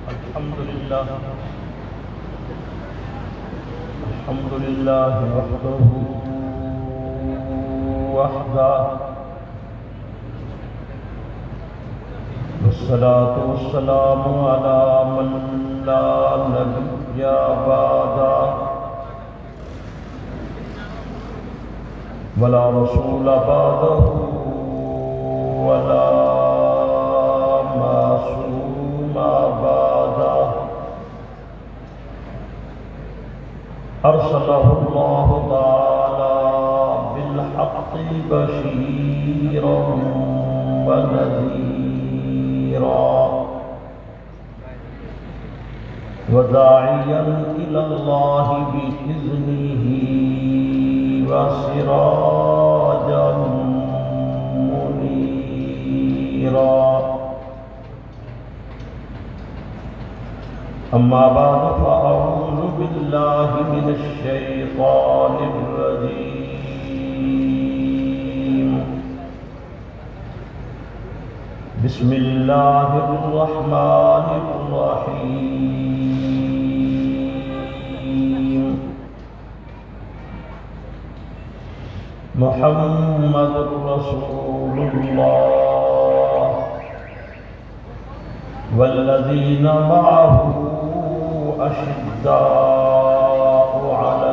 الحمد لله وحده وحده والصلاة والسلام على من لا نبي بعده ولا رسول بعده ولا معصوم بعده أرسله الله تعالى بالحق بشيرا ونذيرا وداعيا إلى الله بإذنه وسراجا منيرا. أما بعد فأعوذ بالله من الشيطان الرجيم. بسم الله الرحمن الرحيم. محمد رسول الله والذين معه أشداء على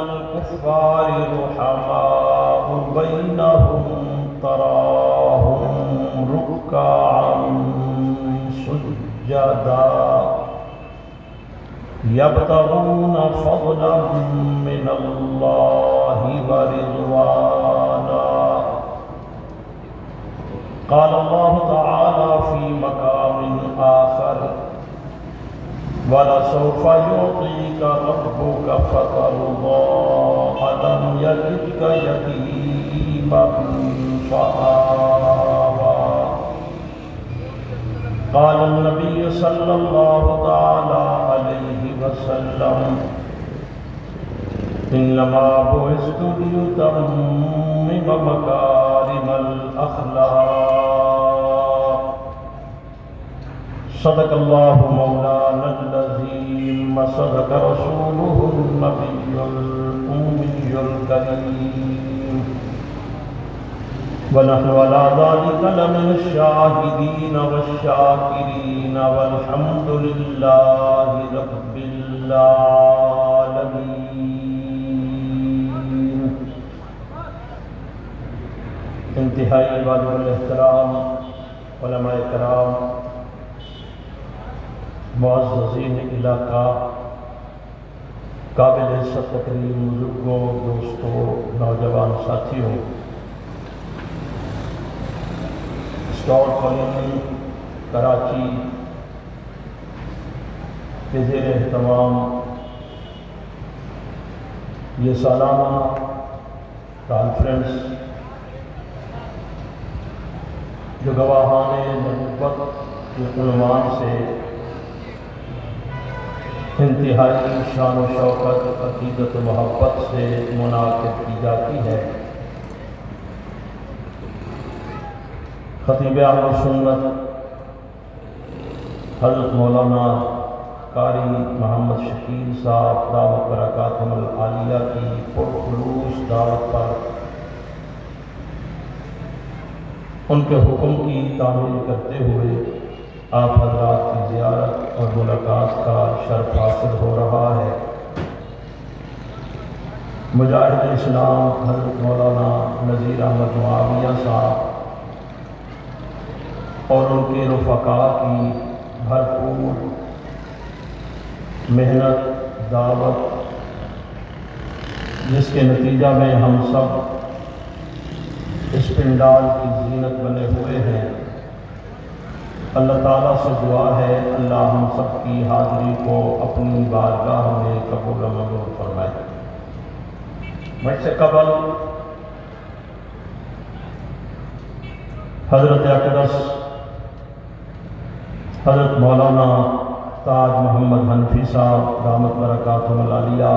الكفار رحماء بينهم تراهم ركعا سجدا يبتغون فضلا من الله ورضوانا. قال الله تعالى في مقام آخر: وَلَسَوْفَ يُعْطِيكَ رَبُّكَ فَتَرْضَىٰ أَلَمْ يَجِدْكَ يَتِيمًا فَآوَىٰ. قال النبي صلى الله تعالى عليه وسلم: إنما بعثت لأتمم مكارم الأخلاق. صدق الله مولانا العظيم وصدق رسوله النبي الأمي الكريم ونحن على ذلك لمن الشاهدين والشاكرين والحمد لله رب العالمين. انتہائی واجب الاحترام علماء کرام، معززین علاقہ، قابل عزت تکریم بزرگوں، دوستوں، نوجوان ساتھیوں، اسٹار کالونی کراچی کے زیر اہتمام یہ سالانہ کانفرنس جو گواہان نبوت کے عنوان سے انتہائی شان و شوکت، عقیدت و محبت سے منعقد کی جاتی ہے، خطیب اہل سنت حضرت مولانا قاری محمد شکیل صاحب دعوت برکاتہم العالیہ کی پرخلوص دعوت پر ان کے حکم کی تعمیل کرتے ہوئے آپ حضرات کی زیارت اور ملاقات کا شرف حاصل ہو رہا ہے. مجاہد اسلام حضرت مولانا نذیر احمد معاویہ صاحب اور ان کے رفقاء کی بھرپور محنت، دعوت، جس کے نتیجہ میں ہم سب اس پنڈال کی زینت بنے ہوئے ہیں. اللہ تعالیٰ سے دعا ہے اللہ ہم سب کی حاضری کو اپنی بارگاہ میں قبول و منظور فرمائے. مجھ سے قبل حضرت اقدس حضرت مولانا تاج محمد حنفی صاحب دامت برکاتہم العالیہ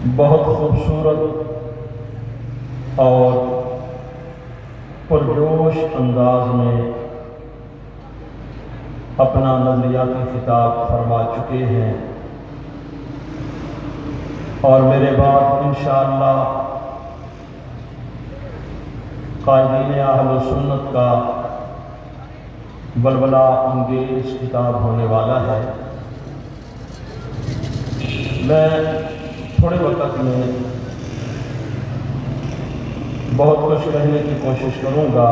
بہت خوبصورت اور پرجوش انداز میں اپنا نظریاتی خطاب فرما چکے ہیں، اور میرے بعد انشاءاللہ قائدین اہل سنت کا بلبلہ انگیز خطاب ہونے والا ہے۔ میں تھوڑے وقت میں بہت کچھ کہنے کی کوشش کروں گا،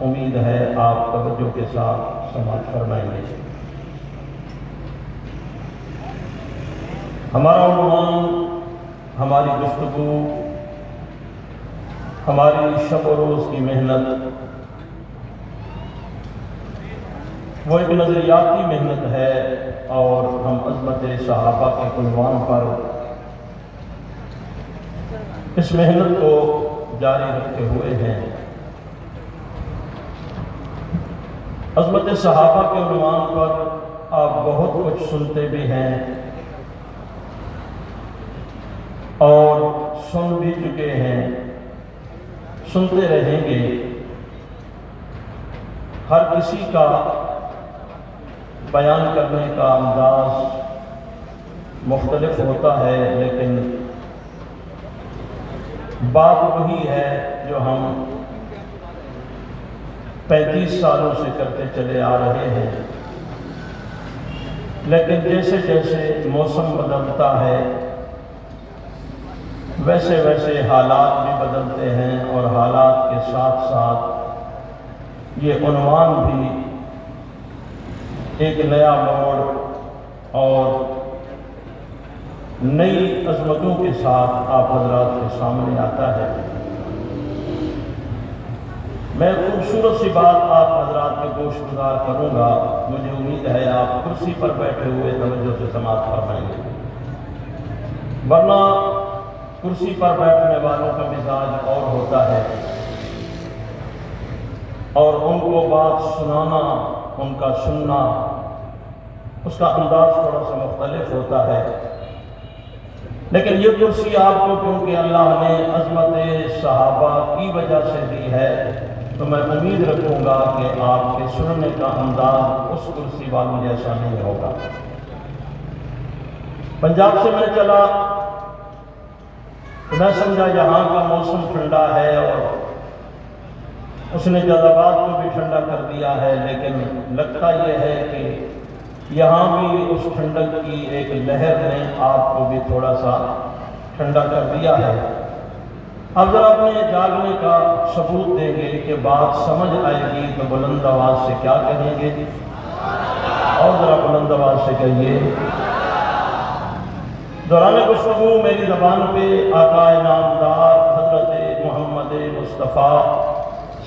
امید ہے آپ توجہ کے ساتھ سماعت فرمائیں گے۔ ہمارا عنوان، ہماری گفتگو، ہماری شب و روز کی محنت وہ ایک نظریاتی محنت ہے، اور ہم عظمت صحابہ کے عنوان پر اس محنت کو جاری رکھتے ہوئے ہیں۔ عظمت صحابہ کے عنوان پر آپ بہت کچھ سنتے بھی ہیں اور سن بھی چکے ہیں، سنتے رہیں گے۔ ہر کسی کا بیان کرنے کا انداز مختلف ہوتا ہے، لیکن بات وہی ہے جو ہم 35 سالوں سے کرتے چلے آ رہے ہیں، لیکن جیسے جیسے موسم بدلتا ہے ویسے ویسے حالات بھی بدلتے ہیں، اور حالات کے ساتھ ساتھ یہ عنوان بھی ایک نیا موڑ اور نئی عظمتوں کے ساتھ آپ حضرات کے سامنے آتا ہے۔ میں خوبصورت سی بات آپ حضرات میں گوش گزار کروں گا، مجھے امید ہے آپ کرسی پر بیٹھے ہوئے توجہ سے سماعت فرمائیں گے، ورنہ کرسی پر بیٹھنے والوں کا مزاج اور ہوتا ہے، اور ان کو بات سنانا، ان کا سننا، اس کا انداز تھوڑا سا مختلف ہوتا ہے۔ لیکن یہ کرسی آپ کو کیونکہ اللہ نے عظمت صحابہ کی وجہ سے دی ہے، تو میں امید رکھوں گا کہ آپ کے سننے کا انداز اس کرسی والوں جیسا نہیں ہوگا۔ پنجاب سے میں چلا، میں سمجھا یہاں کا موسم ٹھنڈا ہے، اور اس نے جذبات کو بھی ٹھنڈا کر دیا ہے، لیکن لگتا یہ ہے کہ یہاں بھی اس ٹھنڈک کی ایک لہر نے آپ کو بھی تھوڑا سا ٹھنڈا کر دیا ہے۔ اب ذرا اپنے جاگنے کا ثبوت دیں گے کہ بات سمجھ آئے گی تو بلند آواز سے کیا کہیں گے، اور ذرا بلند آواز سے کہیے۔ دوران گفتگو میری زبان پہ آقا نامدار حضرت محمد مصطفیٰ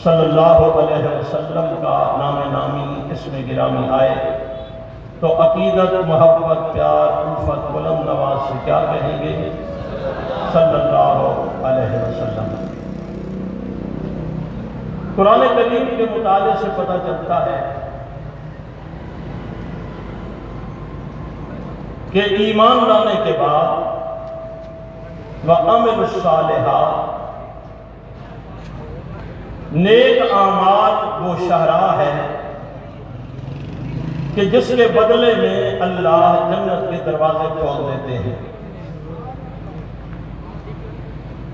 صلی اللہ علیہ وسلم کا نام نامی اسم گرامی آئے تو عقیدت، محبت، پیار، الفت بلند آواز سے کیا کہیں گے؟ صلی اللہ علیہ وسلم۔ قرآن کریم کے مطالعے سے پتہ چلتا ہے کہ ایمان لانے کے بعد وَعَمِلُوا الصَّالِحَاتِ، نیک اعمال وہ شاہراہ ہے کہ جس کے بدلے میں اللہ جنت کے دروازے کھول دیتے ہیں۔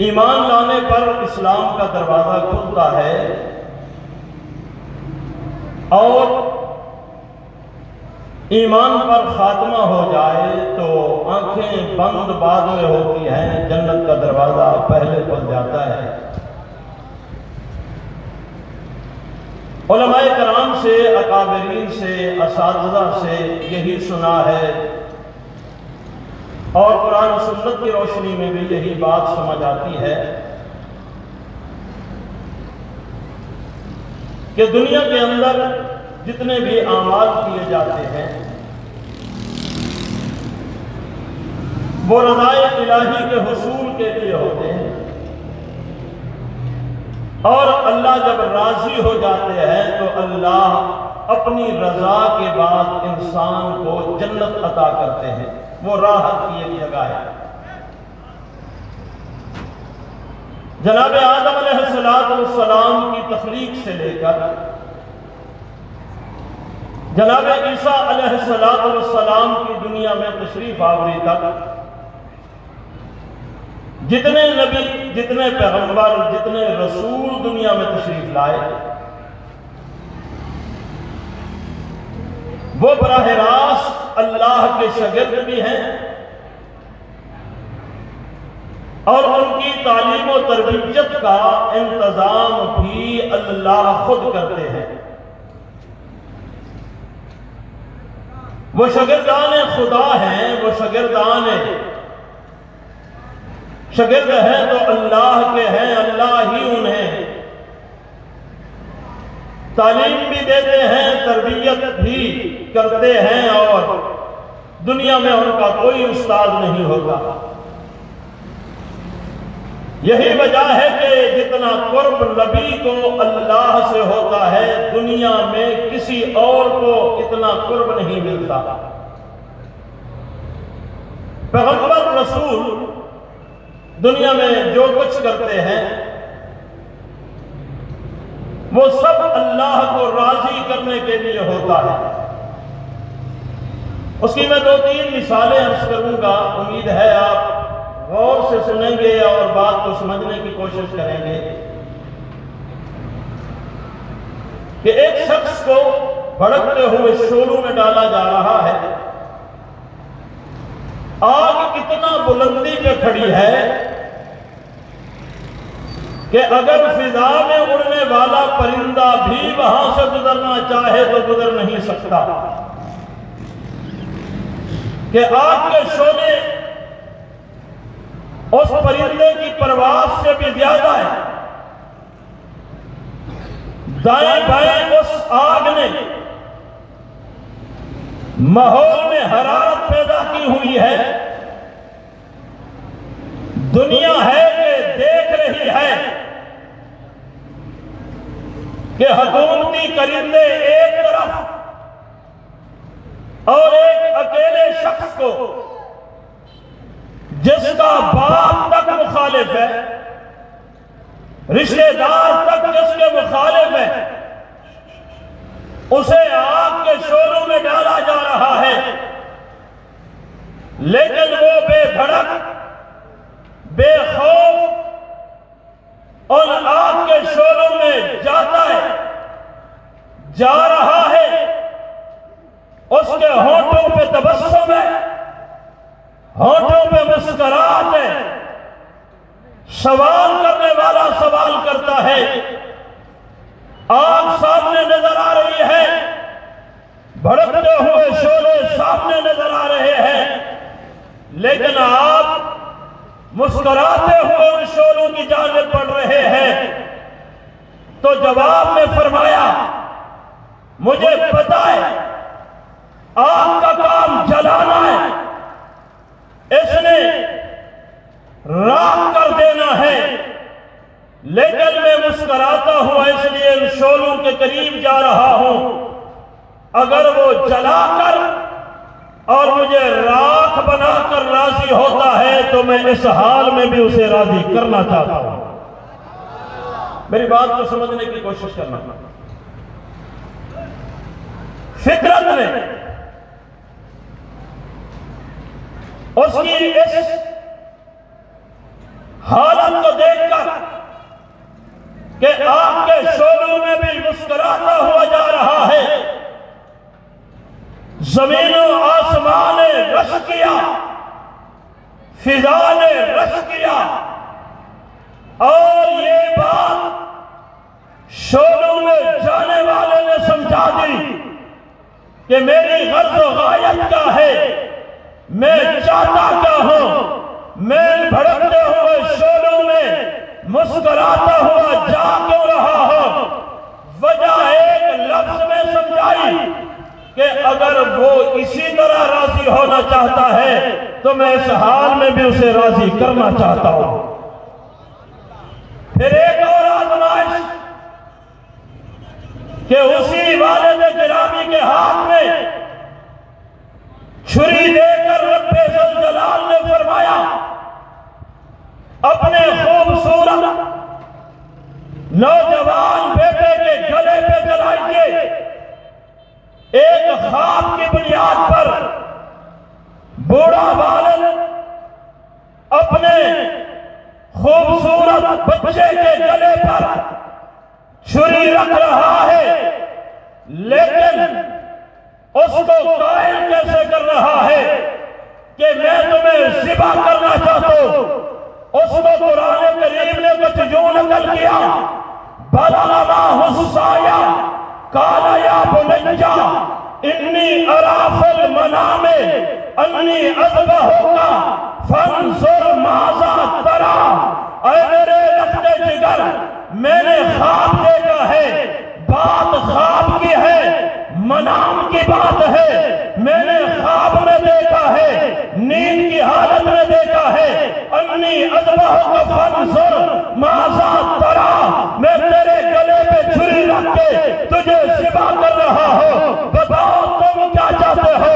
ایمان لانے پر اسلام کا دروازہ کھلتا ہے، اور ایمان پر خاتمہ ہو جائے تو آنکھیں بند بعد میں ہوتی ہیں، جنت کا دروازہ پہلے کھل جاتا ہے۔ علماء کرام سے، اکابرین سے، اساتذہ سے یہی سنا ہے، اور قرآن و سنت کی روشنی میں بھی یہی بات سمجھ آتی ہے کہ دنیا کے اندر جتنے بھی اعمال کیے جاتے ہیں وہ رضائے الہی کے حصول کے لیے ہوتے ہیں، اور اللہ جب راضی ہو جاتے ہیں تو اللہ اپنی رضا کے بعد انسان کو جنت عطا کرتے ہیں۔ وہ راحت کی ایک جگہ ہے۔ جناب آدم علیہ السلام کی تخلیق سے لے کر جناب عیسیٰ علیہ السلام کی دنیا میں تشریف آوری تک جتنے نبی، جتنے پیغمبر، جتنے رسول دنیا میں تشریف لائے، وہ براہ راست اللہ کے شاگرد بھی ہیں اور ان کی تعلیم و تربیت کا انتظام بھی اللہ خود کرتے ہیں۔ وہ شاگردان خدا ہیں، وہ شاگرد ہیں تو اللہ کے ہیں، اللہ ہی انہیں تعلیم بھی دیتے ہیں، تربیت بھی کرتے ہیں، اور دنیا میں ان کا کوئی استاد نہیں ہوگا۔ یہی وجہ ہے کہ جتنا قرب نبی کو اللہ سے ہوتا ہے، دنیا میں کسی اور کو اتنا قرب نہیں ملتا۔ پیغمبر رسول دنیا میں جو کچھ کرتے ہیں وہ سب اللہ کو راضی کرنے کے لیے ہوتا ہے۔ اس کی میں 2-3 مثالیں عرض کروں گا، امید ہے آپ غور سے سنیں گے اور بات کو سمجھنے کی کوشش کریں گے کہ ایک شخص کو بھڑکتے ہوئے شعلوں میں ڈالا جا رہا ہے۔ آگ اتنا بلندی پہ کھڑی ہے کہ اگر فضا میں اڑنے والا پرندہ بھی وہاں سے گزرنا چاہے تو گزر نہیں سکتا، کہ آگ کے شعلے اس پرندے کی پرواز سے بھی زیادہ ہے۔ دائیں بائیں اس آگ نے ماحول میں حرارت پیدا کی ہوئی ہے۔ دنیا ہے کہ دیکھ رہی ہے کہ حکومتی کرندے ایک طرف اور ایک اکیلے شخص کو جس کا باپ تک مخالف ہے، رشتہ دار تک جس کے مخالف ہے، اسے آگ کے شعلوں میں ڈالا جا رہا ہے، لیکن وہ بے دھڑک، بے خوف اور آگ کے شعلوں میں جاتا ہے، جا رہا ہے۔ اس کے ہونٹوں پہ تبسم ہے، ہونٹوں پہ مسکراہٹ ہے۔ سوال کرنے والا سوال کرتا ہے، آگ سامنے نظر آ رہی ہے، بھڑکتے ہوئے شعلے سامنے نظر آ رہے ہیں، لیکن آپ مسکراتے ہوئے ان شعلوں کی جانب بڑھ رہے ہیں۔ تو جواب میں فرمایا، مجھے پتا ہے آگ کا کام جلانا ہے، اس نے راکھ کر دینا ہے، لیکن میں مسکراتا ہوا اس لیے ان شعلوں کے قریب جا رہا ہوں۔ اگر وہ جلا کر اور مجھے راکھ بنا کر راضی ہوتا ہے تو میں اس حال میں بھی اسے راضی کرنا چاہتا ہوں۔ میری بات کو سمجھنے کی کوشش کرنا۔ فطرت نے اس کی اس حالت کو دیکھ کر کہ آگ کے شعلوں میں بھی مسکراتا ہوا جا رہا ہے، زمین و آسمان نے رش کیا، فضا نے رش کیا، اور یہ بات شعلوں میں جانے والے نے سمجھا دی کہ میری غرض و غایت کیا ہے، میں چاہتا کیا ہوں۔ میں بھڑکتے ہوئے شعلوں میں مسکراتا ہوا جا کیوں رہا ہوں؟ وجہ ایک لفظ میں سمجھائی کہ اگر وہ اسی طرح راضی ہونا چاہتا ہے تو میں اس حال میں بھی اسے راضی کرنا چاہتا ہوں۔ پھر ایک اور آزمائش کہ اسی والد گرامی کے ہاتھ میں چھری دے کر رب ذوالجلال نے فرمایا، اپنے خوبصورت نوجوان بیٹے کے گلے پہ جلائیے، ایک خواب کی بنیاد پر بوڑھا والد اپنے خوبصورت بچے کے گلے پر چھری رکھ رہا ہے، لیکن اس کو قائل کیسے کر رہا ہے کہ میں تمہیں ذبح کرنا چاہتا ہوں؟ اس کو قرآن کریم نے کچھ یوں نقل کیا، بلغ معہ السعی قال یا بنی انی اری فی المنام انی اذبحک فانظر ماذا تری۔ اے میرے لخت جگر، میں نے خواب دیکھا ہے، بات خواب کی ہے، منام کی بات ہے، میں نے خواب میں دیکھا ہے، نیند کی حالت میں دیکھا ہے، انی اذبحک فانظر ماذا تری، میں تیرے گلے پہ چھری رکھ کے تجھے ذبح کر رہا ہوں، بتاؤ تم کیا چاہتے ہو؟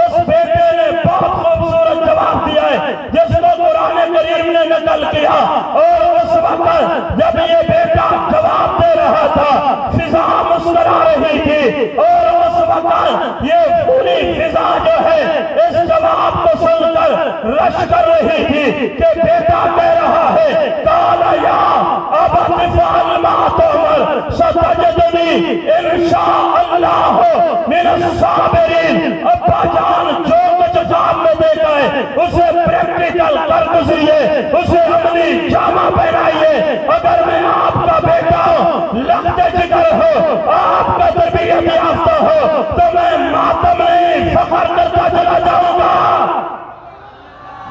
اس بیٹے نے بہت خوبصورت جواب دیا ہے جس کو قرآن کریم نے نقل کیا، اور اس وقت جب یہ بیٹا جواب دے رہا تھا فضا مسکرا رہی تھی، اور اس وقت یہ پوری فضا جو ہے اس جواب کو سن کر رش کر رہی تھی کہ بیٹا کہہ رہا ہے قال یا ابت افعل ما تؤمر ستجدنی انشاء اللہ من الصابرین۔ ابا جان جو کچھ خواب میں دیکھا ہے اسے پریکٹیکل کر گزریے، اسے عملی جامہ پہنائیے۔ اگر میں آپ کا بیٹا ہوں، لخت جگر ہو، آپ کا تربیت یافتہ ہو، تو میں ماتم نہیں فخر کرتا چلا جاؤں گا،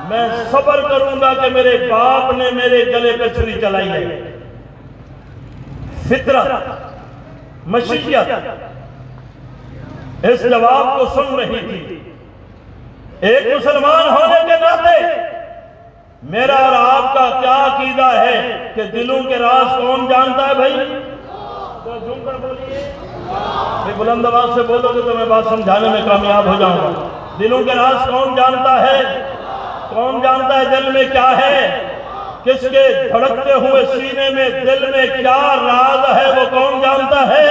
میں صبر کروں گا کہ میرے باپ نے میرے گلے پہ چھری چلائی ہے۔ فطرت، مشیت اس جواب کو سن رہی تھی۔ ایک مسلمان ہونے کے ناطے میرا اور آپ کا کیا عقیدہ ہے کہ دلوں کے راز کون جانتا ہے؟ بھائی تو جھوم کر بولیے، بلند آواز سے بولو گے تو میں بات سمجھانے میں کامیاب ہو جاؤں گا۔ دلوں کے راز کون جانتا ہے؟ کون جانتا ہے دل میں کیا ہے؟ کس کے دھڑکتے ہوئے سینے میں دل میں کیا راز ہے وہ کون جانتا ہے؟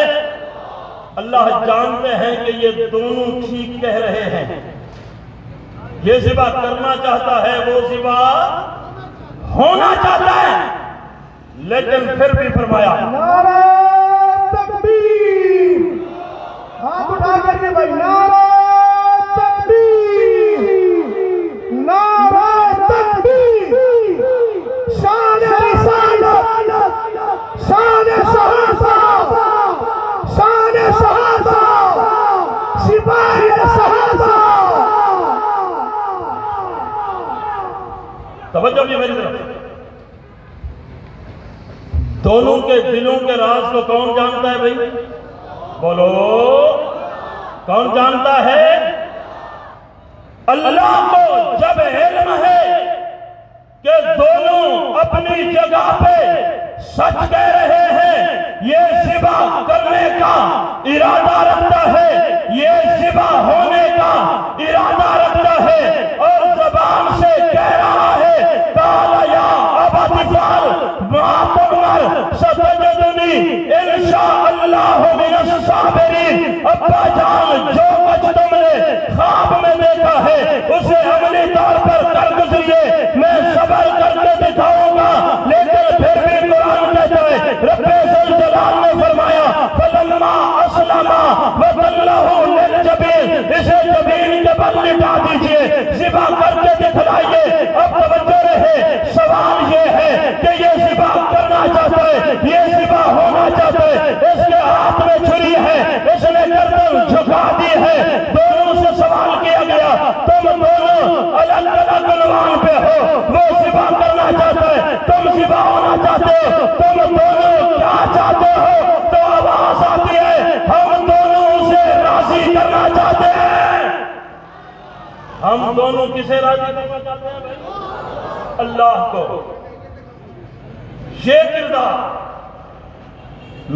اللہ جانتے ہیں کہ یہ دونوں ٹھیک کہہ رہے ہیں، یہ ذبح کرنا چاہتا ہے، وہ ذبح ہونا چاہتا ہے، لیکن پھر بھی فرمایا نعرہ تکبیر، ہاتھ اٹھا کر کے بھائی نعرہ تکبیر، نعرہ تکبیر، شان رسالت، شان صحابہ، شان صحابہ، سپاہی صحابہ۔ توجہ بھی میری طرف، دونوں کے دلوں کے راز کو کون جانتا ہے؟ بھائی بولو، کون جانتا ہے؟ اللہ کو جب علم ہے کہ دونوں اپنی جگہ پہ سچ کہہ رہے ہیں، یہ ذبح کرنے کا ارادہ رکھتا ہے، یہ ذبح ہونے کا ارادہ رکھتا ہے، اور زبان سے کہہ رہا ہے قال یا ابت افعل ما تؤمر ستجدنی انشاء اللہ من الصابرین۔ ابا جان جو کچھ تم نے خواب میں دیکھا ہے اسے عملی طور پر کر گزریے، میں صبر کر کے دکھاؤں گا۔ لیکن پھر بھی قرآن کہتا ہے، رب ذوالجلال نے فرمایا فلما اسلم وتلہ للجبین، اسے جبین کے بل لٹا دیجئے، ذبح کر کے دکھلائیے۔ اب توجہ رہے، سوال یہ ہے کہ یہ ذبح کرنا چاہتا ہے، یہ ذبح ہونا چاہتا ہے، اس کے ہاتھ میں چھری ہے، اس نے گردن جھکا دی ہے۔ دونوں سے سوال کیا گیا، تم دونوں الگ الگ عنوان پہ ہو، وہ ذبح کرنا چاہتا ہے، تم ذبح ہونا چاہتے ہو، تم دونوں کیا چاہتے ہو؟ تو آواز آتی ہے ہم دونوں اسے راضی کرنا چاہتے ہیں۔ ہم دونوں کسے راضی کرنا چاہتے ہیں؟ بھائی اللہ کو۔ یہ کردار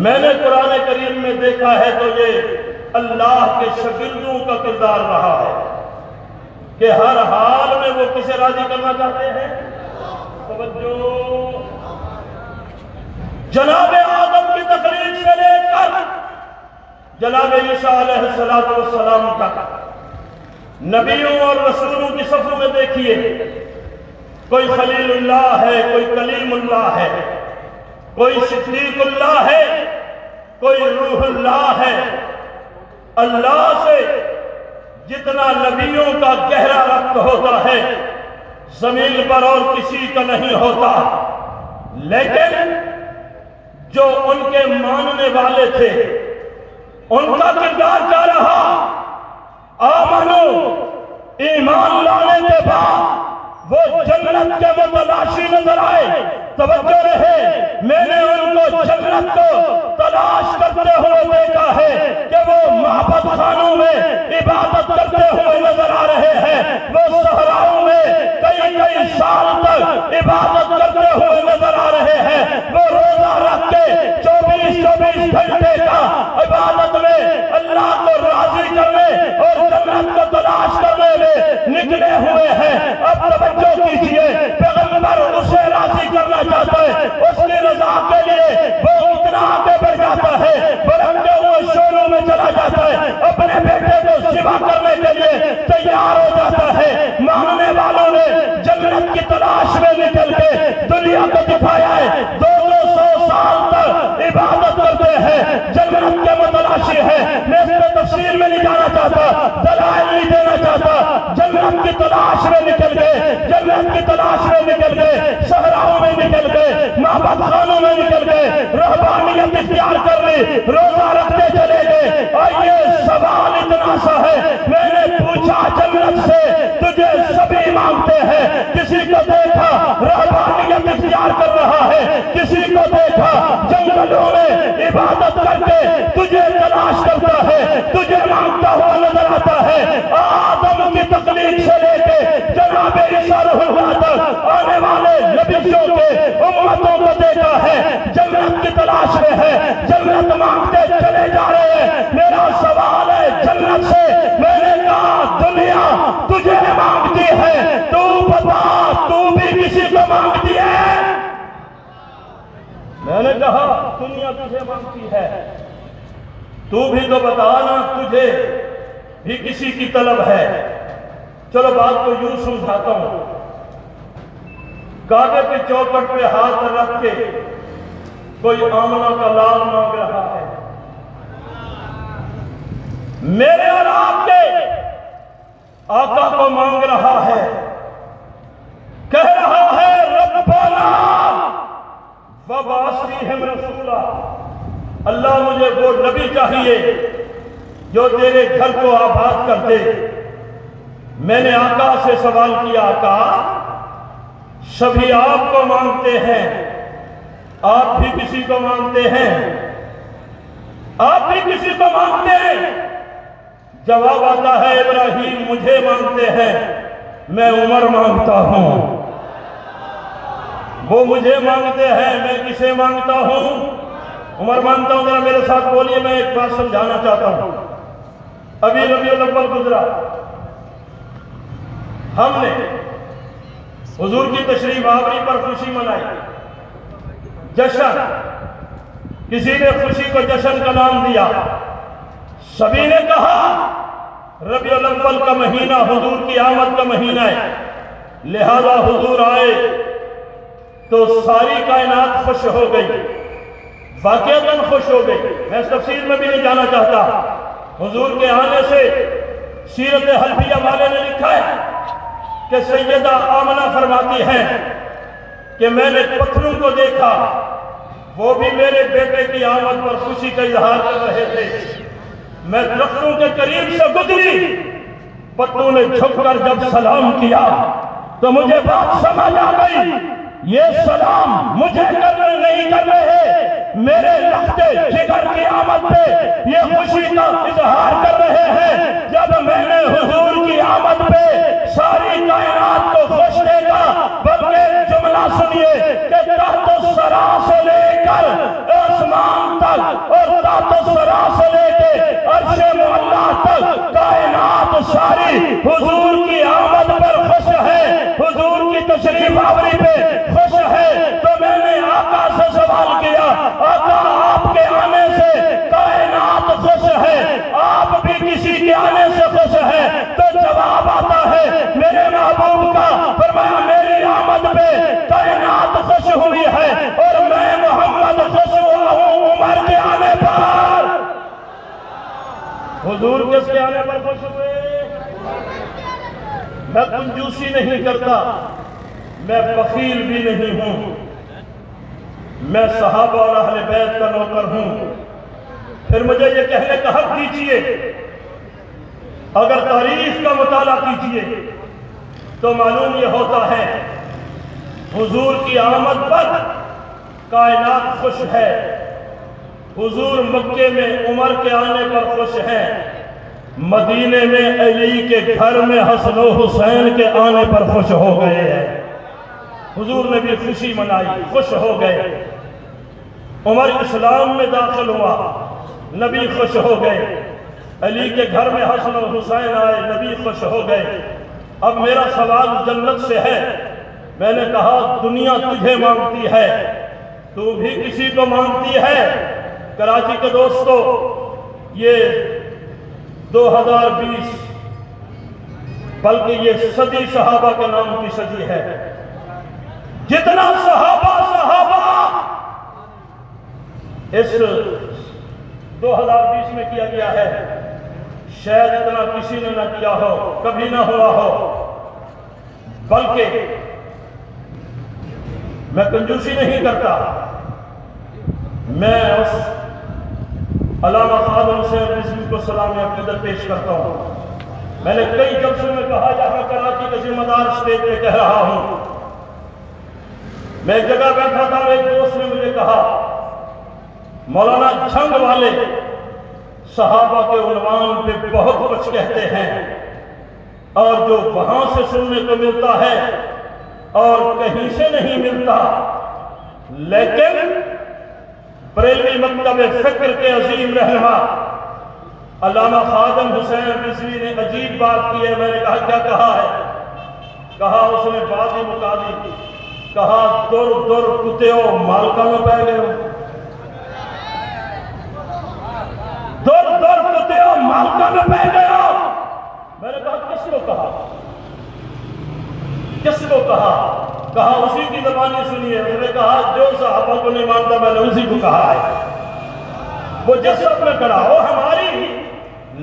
میں نے قرآن کریم میں دیکھا ہے تو یہ اللہ کے شاگردوں کا کردار رہا ہے کہ ہر حال میں وہ کسے راضی کرنا چاہتے ہیں؟ توجہ، جناب آدم جناب عیسیٰ علیہ السلام تک نبیوں اور رسولوں کی صفوں میں دیکھیے، کوئی خلیل اللہ ہے، کوئی کلیم اللہ ہے، کوئی صدیق اللہ ہے، کوئی روح اللہ ہے۔ اللہ سے جتنا نبیوں کا گہرا ربط ہوتا ہے زمین پر اور کسی کا نہیں ہوتا، لیکن جو ان کے ماننے والے تھے ان کا کردار کیا رہا؟ آمنو، ایمان لانے کے بعد وہ جنت کے متلاشی نظر آئے۔ توجہ رہے، میں نے ان کو جنت کو تلاش کرتے ہوئے دیکھا ہے کہ وہ معبد خانوں میں عبادت کرتے ہوئے نظر آ رہے ہیں، وہ صحراؤں میں کئی سال تک عبادت کرتے ہوئے نظر آ رہے ہیں، وہ روزہ رکھ کے 24 گھنٹے کا عبادت میں اللہ کو راضی کرنے اور جنت کو تلاش کرنے میں نکلے ہوئے ہیں۔ اب توجہ کیجئے، پیغمبر اسے راضی کرنا چاہتا ہے، اس کی رضا کے لیے وہ اتنا آگے بڑھ جاتا ہے، بلندے ہوئے شوروں میں چلا جاتا ہے، اپنے بیٹے کو ذبح کرنے کے لیے تیار ہو جاتا ہے۔ ماننے والوں نے جنت کی تلاش میں نکل کے دنیا کو دکھایا ہے، 200 سال تک عبادت کرتے ہیں، جنت کے متلاشی ہے۔ میں اس پہ تفسیر میں نہیں جانا چاہتا، دلائل نہیں دینا چاہتا، جنت کی تلاش میں نکل گئے، جنت کی تلاش میں نکل گئے، صحراؤں میں نکل گئے، معبد خانوں میں نکل گئے، رہبانیت اختیار کر لی، روزہ رکھتے چلے گئے۔ اور یہ سوال اتنا سا ہے، میں نے پوچھا جنت سے، تجھے سبھی مانگتے ہیں، کسی کو دیکھا رہبانیت اختیار کر رہا ہے، کسی کو دیکھا جنگلوں میں عبادت کر کے تجھے تلاش کرتا ہے، تجھے مانگتا ہوا نظر آتا ہے۔ آدم کی تخلیق سے لے کے جناب عیسیٰ روح اللہ تک آنے والے نبیوں کے امتوں کو دیکھا ہے، جنت کی تلاش میں ہے، جنت مانگتے چلے جا رہے ہیں۔ میرا سوال ہے جنت سے، میں نے کہا دنیا تجھے مانگتی ہے، تو بتا تو بھی کسی کو مانگتی ہے؟ میں نے کہا دنیا تجھے مانگتی ہے، تو بھی تو بتانا تجھے بھی کسی کی طلب ہے۔ چلو بات کو یوں سمجھاتا ہوں، کعبے کی چوکھٹ پہ ہاتھ رکھ کے کوئی آمنہ کا لال مانگ رہا ہے، میرے اور آپ کے آقا کو مانگ رہا ہے، کہہ رہا ہے ربنا وابعث فیہم رسولا، اللہ مجھے وہ نبی چاہیے جو تیرے گھر کو آباد کر دے۔ میں نے آقا سے سوال کیا، آقا سبھی آپ کو مانگتے ہیں، آپ بھی کسی کو مانگتے ہیں؟ آپ بھی کسی کو مانگتے ہیں؟ جواب آتا ہے ابراہیم مجھے مانگتے ہیں، میں عمر مانگتا ہوں۔ وہ مجھے مانگتے ہیں، میں کسے مانگتا ہوں؟ عمر مانگتا ہوں۔ ذرا میرے ساتھ بولیے، میں ایک بات سمجھانا چاہتا ہوں۔ ابھی ربیع الاول گزرا، ہم نے حضور کی تشریف آوری پر خوشی منائی، جشن، کسی نے خوشی کو جشن کا نام دیا، سبھی نے کہا ربیع الاول کا مہینہ حضور کی آمد کا مہینہ ہے، لہذا حضور آئے تو ساری کائنات خوش ہو گئی، واقعتاً خوش ہو گئی۔ میں اس تفسیر میں بھی نہیں جانا چاہتا، حضور کے آنے سے سیرت حلفیہ والے نے لکھا ہے کہ سیدہ آمنہ فرماتی ہیں کہ میں نے پتھروں کو دیکھا، وہ بھی میرے بیٹے کی آمد پر خوشی کا اظہار کر رہے تھے۔ میں درختوں کے قریب سے گزری، پتوں نے جھک کر جب سلام کیا تو مجھے بات سمجھ آ گئی، یہ سلام مجھے کرنے نہیں کر رہے، میرے لخت جگر کی آمد پہ یہ خوشی کا اظہار کر رہے ہیں۔ جب میں نے حضور کی آمد پہ ساری کائنات کو خوش دیکھا، بلکہ جملہ سنیے کہ تحت الثری سے لے کر آسمان تک اور تحت الثری سے لے کے عرش معلی تک کائنات ساری حضور کی آمد پر خوش ہے، حضور کی تشریف آوری پہ خوش ہے۔ تو میں نے آقا سے سوال کیا، آقا آپ کے آنے سے کائنات خوش ہے، کائنات خوش ہوئی ہے، اور میں محمد خوش ہوا ہوں عمر کے آنے پر۔ حضور کس کے آنے پر خوش ہوئے؟ میں کنجوسی نہیں کرتا، میں بخیل بھی نہیں ہوں، میں صحابہ اور اہل بیت کا نوکر ہوں۔ پھر مجھے یہ کہنے کا حق دیجئے، اگر تاریخ کا مطالعہ کیجئے تو معلوم یہ ہوتا ہے حضور کی آمد پر کائنات خوش ہے، حضور مکے میں عمر کے آنے پر خوش ہیں، مدینے میں علی کے گھر میں حسن و حسین کے آنے پر خوش ہو گئے ہیں۔ حضور نے بھی خوشی منائی، خوش ہو گئے۔ عمر اسلام میں داخل ہوا، نبی خوش ہو گئے۔ علی کے گھر میں حسن و حسین آئے، نبی خوش ہو گئے۔ اب میرا سوال جنت سے ہے۔ میں نے کہا دنیا تجھے مانگتی ہے، تو بھی کسی کو مانگتی ہے۔ کراچی کے دوستو، یہ 2020 بلکہ یہ صدی صحابہ کے نام کی صدی ہے۔ جتنا صحابہ اس 2020 میں کیا گیا ہے، شاید اتنا کسی نے نہ کیا ہو، کبھی نہ ہوا ہو۔ بلکہ میں کنجوسی نہیں کرتا، میں اس علامہ خادم حسین رضوی کو سلام عقیدت پیش کرتا ہوں۔ میں نے کئی جلسوں میں کہا، جہاں کراچی کا ذمہ دار اسٹیج پہ کہہ رہا ہوں۔ میں ایک جگہ بیٹھا تھا، ایک دوست نے مجھے کہا مولانا جھنگ والے صحابہ کے عنوان پہ بہت کچھ کہتے ہیں، اور جو وہاں سے سننے کو ملتا ہے اور کہیں سے نہیں ملتا، لیکن بریلوی مکتب فکر کے عظیم رہنما علامہ خادم حسین رضوی نے عجیب بات کی ہے۔ میں نے کہا کیا کہا ہے؟ کہا اس نے بات ہی مکا دی، کہا در در کتےو مالکا میں پہ گئے ہو، در در کتےو مالکا میں پہ گئے ہو۔ میں نے کہا کس کو کہا؟ کس کو کہا؟ کہا اسی کی زبانی سنیے۔ میں نے کہا جو صحابہ کو نہیں مانتا میں نے اسی کو کہا ہے۔ وہ جس وقت میں کھڑا ہو، ہماری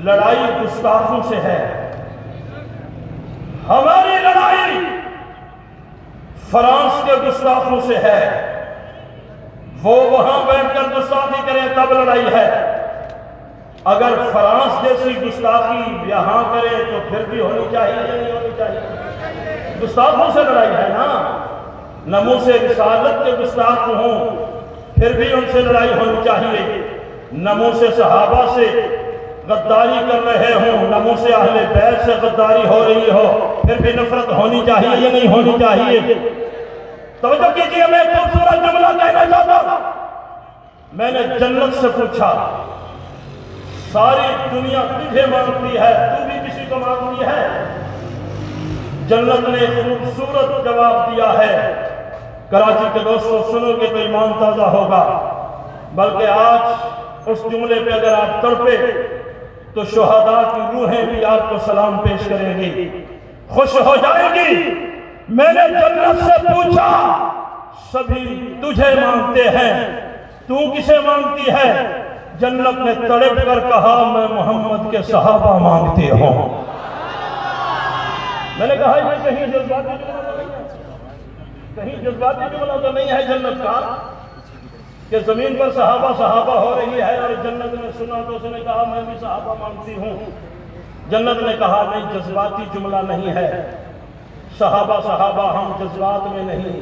لڑائی گستاخوں سے ہے، ہماری لڑائی فرانس کے گستاخوں سے ہے۔ وہ وہاں بیٹھ کر گستاخی کریں تب لڑائی ہے، اگر فرانس جیسی گستاخی یہاں کرے تو پھر بھی ہونی چاہیے یا نہیں ہونی چاہیے؟ گستاخوں سے لڑائی ہے نا۔ ناموس رسالت کے گستاخ ہوں پھر بھی ان سے لڑائی ہونی چاہیے۔ ناموس صحابہ سے غداری کر رہے ہوں، ناموس اہل بیت سے غداری ہو رہی ہو، پھر بھی نفرت ہونی چاہیے یا نہیں ہونی چاہیے؟ توجہ کیجئے، میں ایک خوبصورت جملہ کہنا چاہتا ہوں۔ میں نے جنت سے پوچھا ساری دنیا تجھے مانگتی ہے، تو بھی کسی کو مانگتی ہے؟ جنت نے خوبصورت جواب دیا ہے۔ کراچی کے دوستوں سنو گے تو ایمان تازہ ہوگا۔ بلکہ آج اس جملے پہ اگر آپ تڑپے تو شہداء کی روحیں بھی آپ کو سلام پیش کریں گی، خوش ہو جائیں گی۔ میں نے جنت سے پوچھا سبھی تجھے مانگتے ہیں، تو کسے مانگتی ہے؟ جنت نے تڑپ کر کہا میں محمد کے صحابہ مانگتے ہوں۔ میں نے کہا یہ کہیں جذباتی جملہ تو نہیں ہے، کہیں جذباتی جملہ تو نہیں ہے جنت کا کہ زمین پر صحابہ ہو رہی ہے اور جنت نے سنا تو اس نے کہا میں بھی صحابہ مانگتی ہوں۔ جنت نے کہا نہیں، جذباتی جملہ نہیں ہے، صحابہ ہم جذبات میں نہیں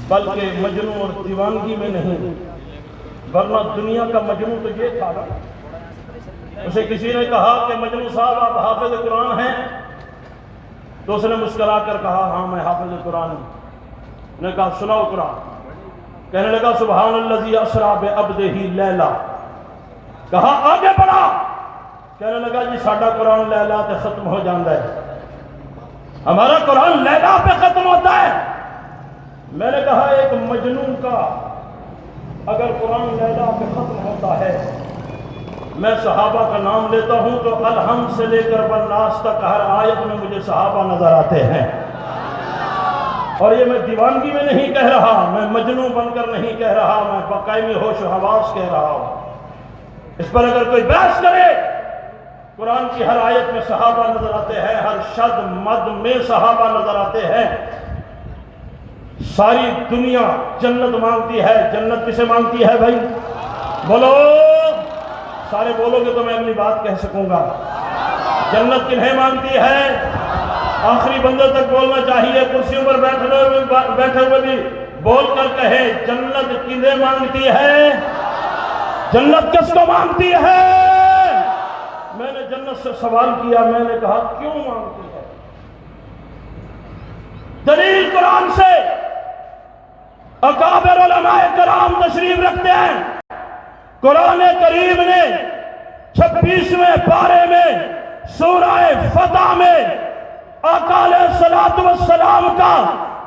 بلکہ مجنون اور دیوانگی میں نہیں، ورنہ دنیا کا مجنون تو یہ تھا نا۔ اسے کسی نے کہا کہ مجنون صاحب آپ حافظ قرآن ہیں؟ تو اس نے مسکرا کر کہا ہاں میں حافظ قرآن ہوں۔ نے کہا سناؤ قرآن۔ کہنے لگا سبحان الذی اسریٰ بعبدہ لیلا۔ کہا آگے بڑھا۔ کہنے لگا جی ساڈا قرآن لیلا تے ختم ہو جاندہ ہے، ہمارا قرآن لیلا پہ ختم ہوتا ہے۔ میں نے کہا ایک مجنون کا اگر قرآن لیلا پہ ختم ہوتا ہے، میں صحابہ کا نام لیتا ہوں تو الحم سے لے کر والناس تک ہر آیت میں مجھے صحابہ نظر آتے ہیں۔ اور یہ میں دیوانگی میں نہیں کہہ رہا، میں مجنون بن کر نہیں کہہ رہا، میں بقائمی ہوش و حواس کہہ رہا ہوں۔ اس پر اگر کوئی بحث کرے، قرآن کی ہر آیت میں صحابہ نظر آتے ہیں، ہر شد مد میں صحابہ نظر آتے ہیں۔ ساری دنیا جنت مانگتی ہے، جنت کسے مانگتی ہے بھائی؟ بولو، سارے بولو گے تو میں اپنی بات کہہ سکوں گا۔ جنت کنہیں مانگتی ہے؟ آخری بندے تک بولنا چاہیے، کرسیوں پر بیٹھے ہوئے بھی بول کر کہے، جنت کنہیں مانگتی ہے؟ جنت کس کو مانگتی ہے؟ میں نے جنت سے سوال کیا، میں نے کہا کیوں مانگتی ہے؟ دلیل قرآن سے اکابر علماء کرام تشریف رکھتے ہیں۔ قرآن کریم نے 26ویں پارے میں سورہ فتح میں آقا علیہ السلام کا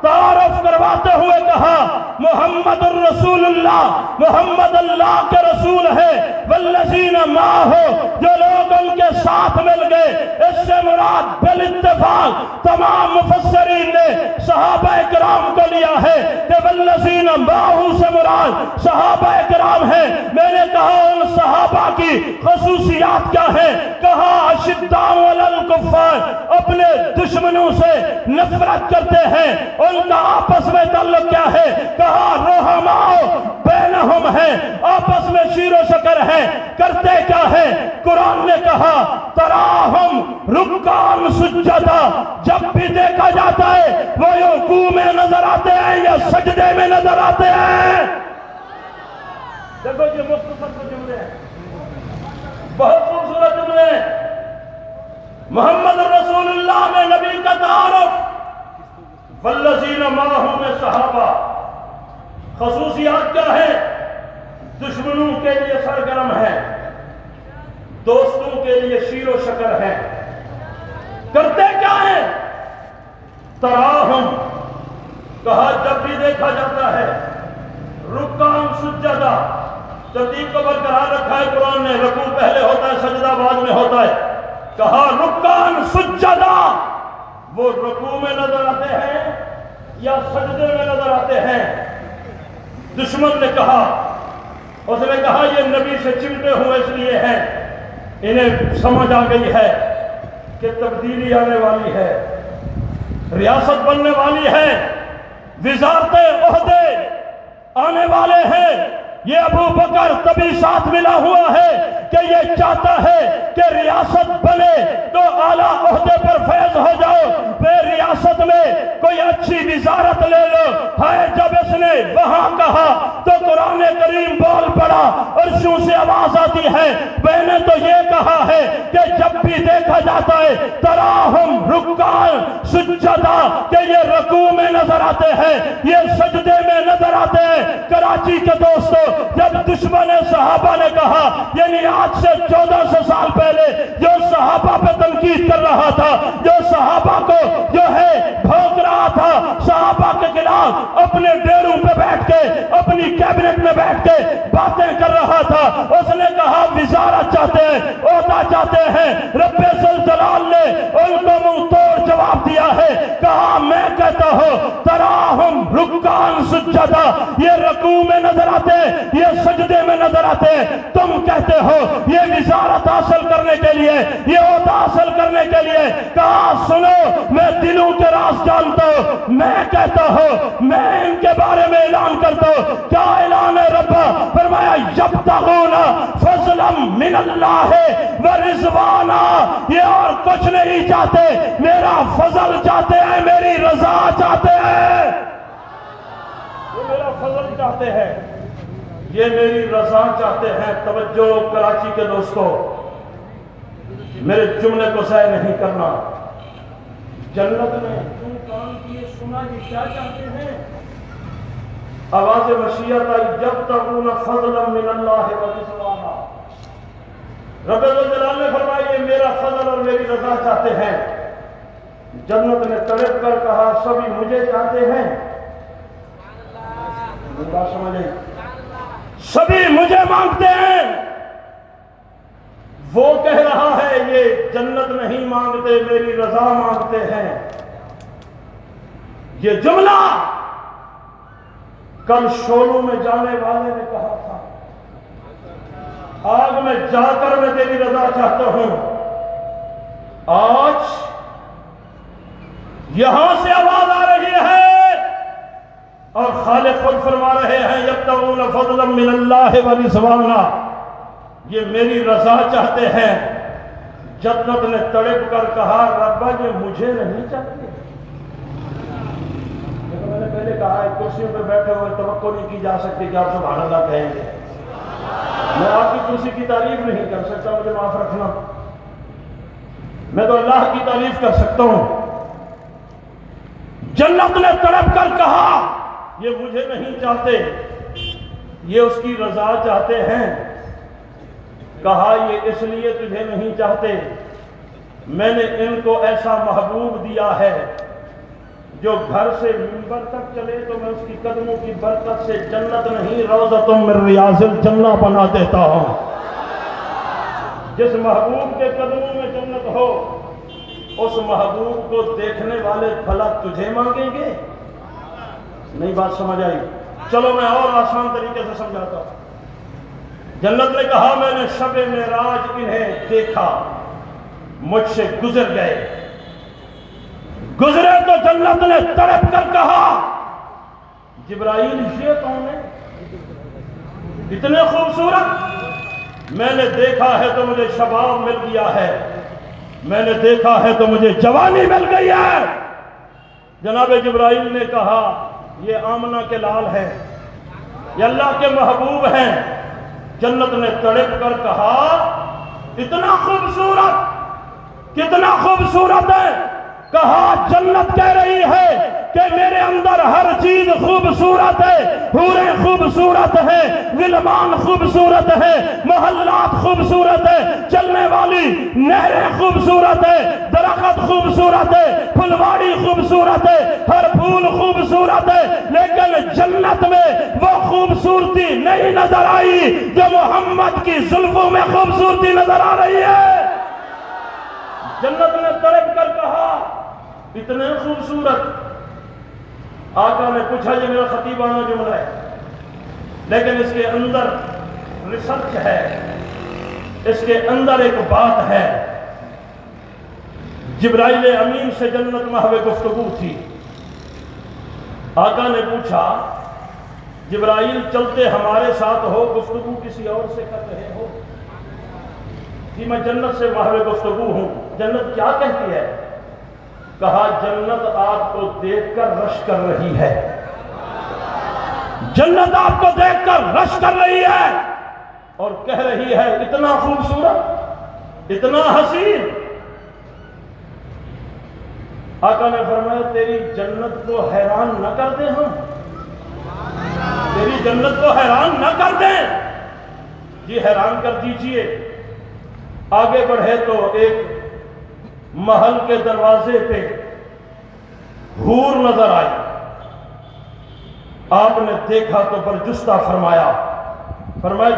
تعارف کرواتے ہوئے کہا، محمد الرسول اللہ، محمد اللہ کے رسول ہے، والذین معہ، جو لوگ ان کے ساتھ مل گئے۔ اس سے مراد بالاتفاق تمام مفسرین نے صحابہ کرام کو لیا ہے کہ والذین معہ سے مراد صحابہ کرام ہیں۔ میں نے کہا ان صحابہ کی خصوصیات کیا ہیں؟ کہا اشداء علی الکفار، اپنے دشمنوں سے نفرت کرتے ہیں۔ ان کا آپس میں تعلق کیا ہے؟ کہا رحماء بینہم ہے، آپس میں شیر و شکر ہے۔ کرتے کیا ہے؟ قرآن نے کہا تراہم رکعان سجدہ، جب بھی دیکھا جاتا ہے وہ رکوع میں نظر آتے ہیں یا سجدے میں نظر آتے ہیں۔ دیکھو یہ مختصر جملے ہیں، بہت خوبصورت جملے ہیں۔ محمد رسول اللہ میں نبی کا تعارف، والذین معہ میں صحابہ۔ خصوصیات کیا ہے؟ دشمنوں کے لیے سرگرم ہے، دوستوں کے لیے شیر و شکر ہے۔ کرتے کیا ہیں؟ تراہم، کہا جب بھی دیکھا جاتا ہے، رکعان سجدہ، ترتیب کو برقرار رکھا ہے قرآن نے، رکوع پہلے ہوتا ہے، سجدہ بعد میں ہوتا ہے۔ کہا رکعان سجدہ، وہ رکوع میں نظر آتے ہیں یا سجدے میں نظر آتے ہیں؟ دشمن نے کہا، اس نے کہا یہ نبی سے چمٹے ہوئے اس لیے ہیں، انہیں سمجھ آ گئی ہے کہ تبدیلی آنے والی ہے، ریاست بننے والی ہے، وزارتیں عہدے آنے والے ہیں۔ یہ ابو بکر تبھی ساتھ ملا ہوا ہے کہ یہ چاہتا ہے کہ ریاست بنے تو اعلیٰ عہدے پر فیض ہو جاؤ، پھر ریاست میں کوئی اچھی وزارت لے لو۔ ہے جب اس نے وہاں کہا تو قرآن کریم بول پڑا، عرشوں سے آواز آتی ہے، میں نے تو یہ کہا ہے کہ جب بھی دیکھا جاتا ہے تراہم رکعان سجدہ، کہ یہ رکوع میں نظر آتے ہیں، یہ سجدے میں نظر آتے ہیں۔ کراچی کے دوستوں، جب دشمن صحابہ نے کہا، یعنی آج سے 1400 سال پہلے جو صحابہ پہ تنقید کر رہا تھا، جو صحابہ کو جو ہے بھونک رہا تھا، صحابہ کے خلاف اپنے ڈیروں پہ بیٹھ کے، اپنی کیبنٹ میں بیٹھ کے باتیں کر رہا تھا، اس نے کہا وزارت چاہتے ہیں، عہدہ چاہتے ہیں۔ رب ذوالجلال نے ان کو منہ توڑ جواب دیا ہے، کہا میں کہتا ہوں تراہم رکعان سجدہ، یہ رکوع میں نظر آتے ہیں، یہ سجدے میں نظر آتے ہیں۔ تم کہتے ہو یہ وزارت حاصل کرنے کے لیے، یہ عہدہ حاصل کرنے کے لیے۔ کہا سنو، میں دلوں کے راز جانتا ہوں، میں کہتا ہوں، میں ان کے بارے میں اعلان کرتا ہوں۔ کیا اعلان ہے ربا؟ فرمایا یبتغون فضلا من اللہ ورضوانا، یہ اور کچھ نہیں چاہتے، میرا فضل چاہتے ہیں، میری رضا چاہتے ہیں، یہ میرا فضل چاہتے ہیں، یہ میری رضا چاہتے ہیں۔ توجہ کراچی کے دوستوں، میرے جملے کو ضائع نہیں کرنا۔ جنت میں جو کام کیے سنا، یہ کیا چاہتے ہیں؟ آواز مشیت آئی، یبتغون فضلا من اللہ ورضوانا۔ رب الجلال نے فرمایا یہ میرا فضل اور میری رضا چاہتے ہیں۔ جنت نے تڑپ کر کہا سبھی مجھے چاہتے ہیں، بات سمجھے، سبھی مجھے مانگتے ہیں۔ وہ کہہ رہا ہے یہ جنت نہیں مانگتے، میری رضا مانگتے ہیں۔ یہ جملہ کل شولوں میں جانے والے نے کہا تھا، آگ میں جا کر میں تیری رضا چاہتا ہوں، آج یہاں سے آواز آ رہی ہے اور خالق خود فرما رہے ہیں یبتغون فضلا من اللہ ورضوانا، یہ میری رضا چاہتے ہیں۔ جنت نے تڑپ کر کہا ربا یہ مجھے نہیں چاہتے۔ میں نے پہلے کہا ہے کرسیوں پہ بیٹھے ہوئے توقع نہیں کی جا سکتی کہ آپ سبحان اللہ کہیں گے، میں آپ کی کرسی کی تعریف نہیں کر سکتا، مجھے معاف رکھنا، میں تو اللہ کی تعریف کر سکتا ہوں۔ جنت نے تڑپ کر کہا یہ مجھے نہیں چاہتے، یہ اس کی رضا چاہتے ہیں۔ کہا یہ اس لیے تجھے نہیں چاہتے، میں نے ان کو ایسا محبوب دیا ہے جو گھر سے منبر تک چلے تو میں اس کی قدموں کی برکت سے جنت نہیں روضۃ من ریاض الجنہ بنا دیتا ہوں۔ جس محبوب کے قدموں میں جنت ہو اس محبوب کو دیکھنے والے بھلا تجھے مانگیں گے؟ نہیں بات سمجھ آئی؟ چلو میں اور آسان طریقے سے سمجھاتا ہوں۔ جنت نے کہا میں نے شب معراج انہیں دیکھا، مجھ سے گزر گئے، گزرے تو جنت نے تڑپ کر کہا جبرائیل یہ کون ہے اتنے خوبصورت؟ میں نے دیکھا ہے تو مجھے شباب مل گیا ہے، میں نے دیکھا ہے تو مجھے جوانی مل گئی ہے۔ جناب جبرائیل نے کہا یہ آمنہ کے لال ہے، یہ اللہ کے محبوب ہیں۔ جنت نے تڑپ کر کہا اتنا خوبصورت، کتنا خوبصورت ہے؟ کہا جنت کہہ رہی ہے کہ میرے اندر ہر چیز خوبصورت ہے، حوریں خوبصورت ہے، غلمان خوبصورت ہے، محلات خوبصورت ہے، چلنے والی نہریں خوبصورت ہے، درخت خوبصورت ہے، پھلواڑی خوبصورت ہے، ہر پھول خوبصورت ہے، لیکن جنت میں وہ خوبصورتی نہیں نظر آئی جو محمد کی زلفوں میں خوبصورتی نظر آ رہی ہے۔ جنت نے تڑپ کر کہا اتنے خوبصورت۔ آقا نے پوچھا یہ میرا خطیبانہ جملہ ہے لیکن اس کے اندر ریسرچ ہے، اس کے اندر ایک بات ہے۔ جبرائیل امین سے جنت محو گفتگو تھی۔ آقا نے پوچھا جبرائیل چلتے ہمارے ساتھ ہو گفتگو کسی اور سے کر رہے ہو؟ جی میں جنت سے محو گفتگو ہوں۔ جنت کیا کہتی ہے؟ کہا جنت آپ کو دیکھ کر رش کر رہی ہے، جنت آپ کو دیکھ کر رش کر رہی ہے اور کہہ رہی ہے اتنا خوبصورت، اتنا حسین۔ آقا نے فرمایا تیری جنت کو حیران نہ کر دیں ہم، تیری جنت کو حیران نہ کر دیں؟ جی حیران کر دیجئے۔ آگے بڑھے تو ایک محل کے دروازے پہ حور نظر آئی۔ آپ نے دیکھا تو برجستہ فرمایا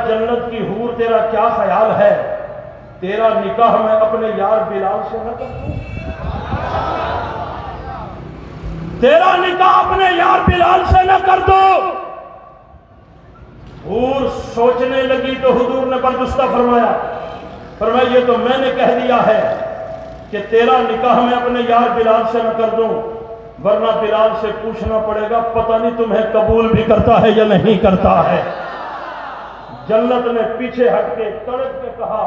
جنت کی حور تیرا کیا خیال ہے؟ تیرا نکاح میں اپنے یار بلال سے نہ کر دوں؟ تیرا نکاح اپنے یار بلال سے نہ کر دو؟ حور سوچنے لگی تو حضور نے برجستہ فرمایا یہ تو میں نے کہہ دیا ہے کہ تیرا نکاح میں اپنے یار بلال سے نہ کر دوں، ورنہ بلال سے پوچھنا پڑے گا پتہ نہیں تمہیں قبول بھی کرتا ہے یا نہیں کرتا ہے۔ جنت نے پیچھے ہٹ کے تڑپ کے کہا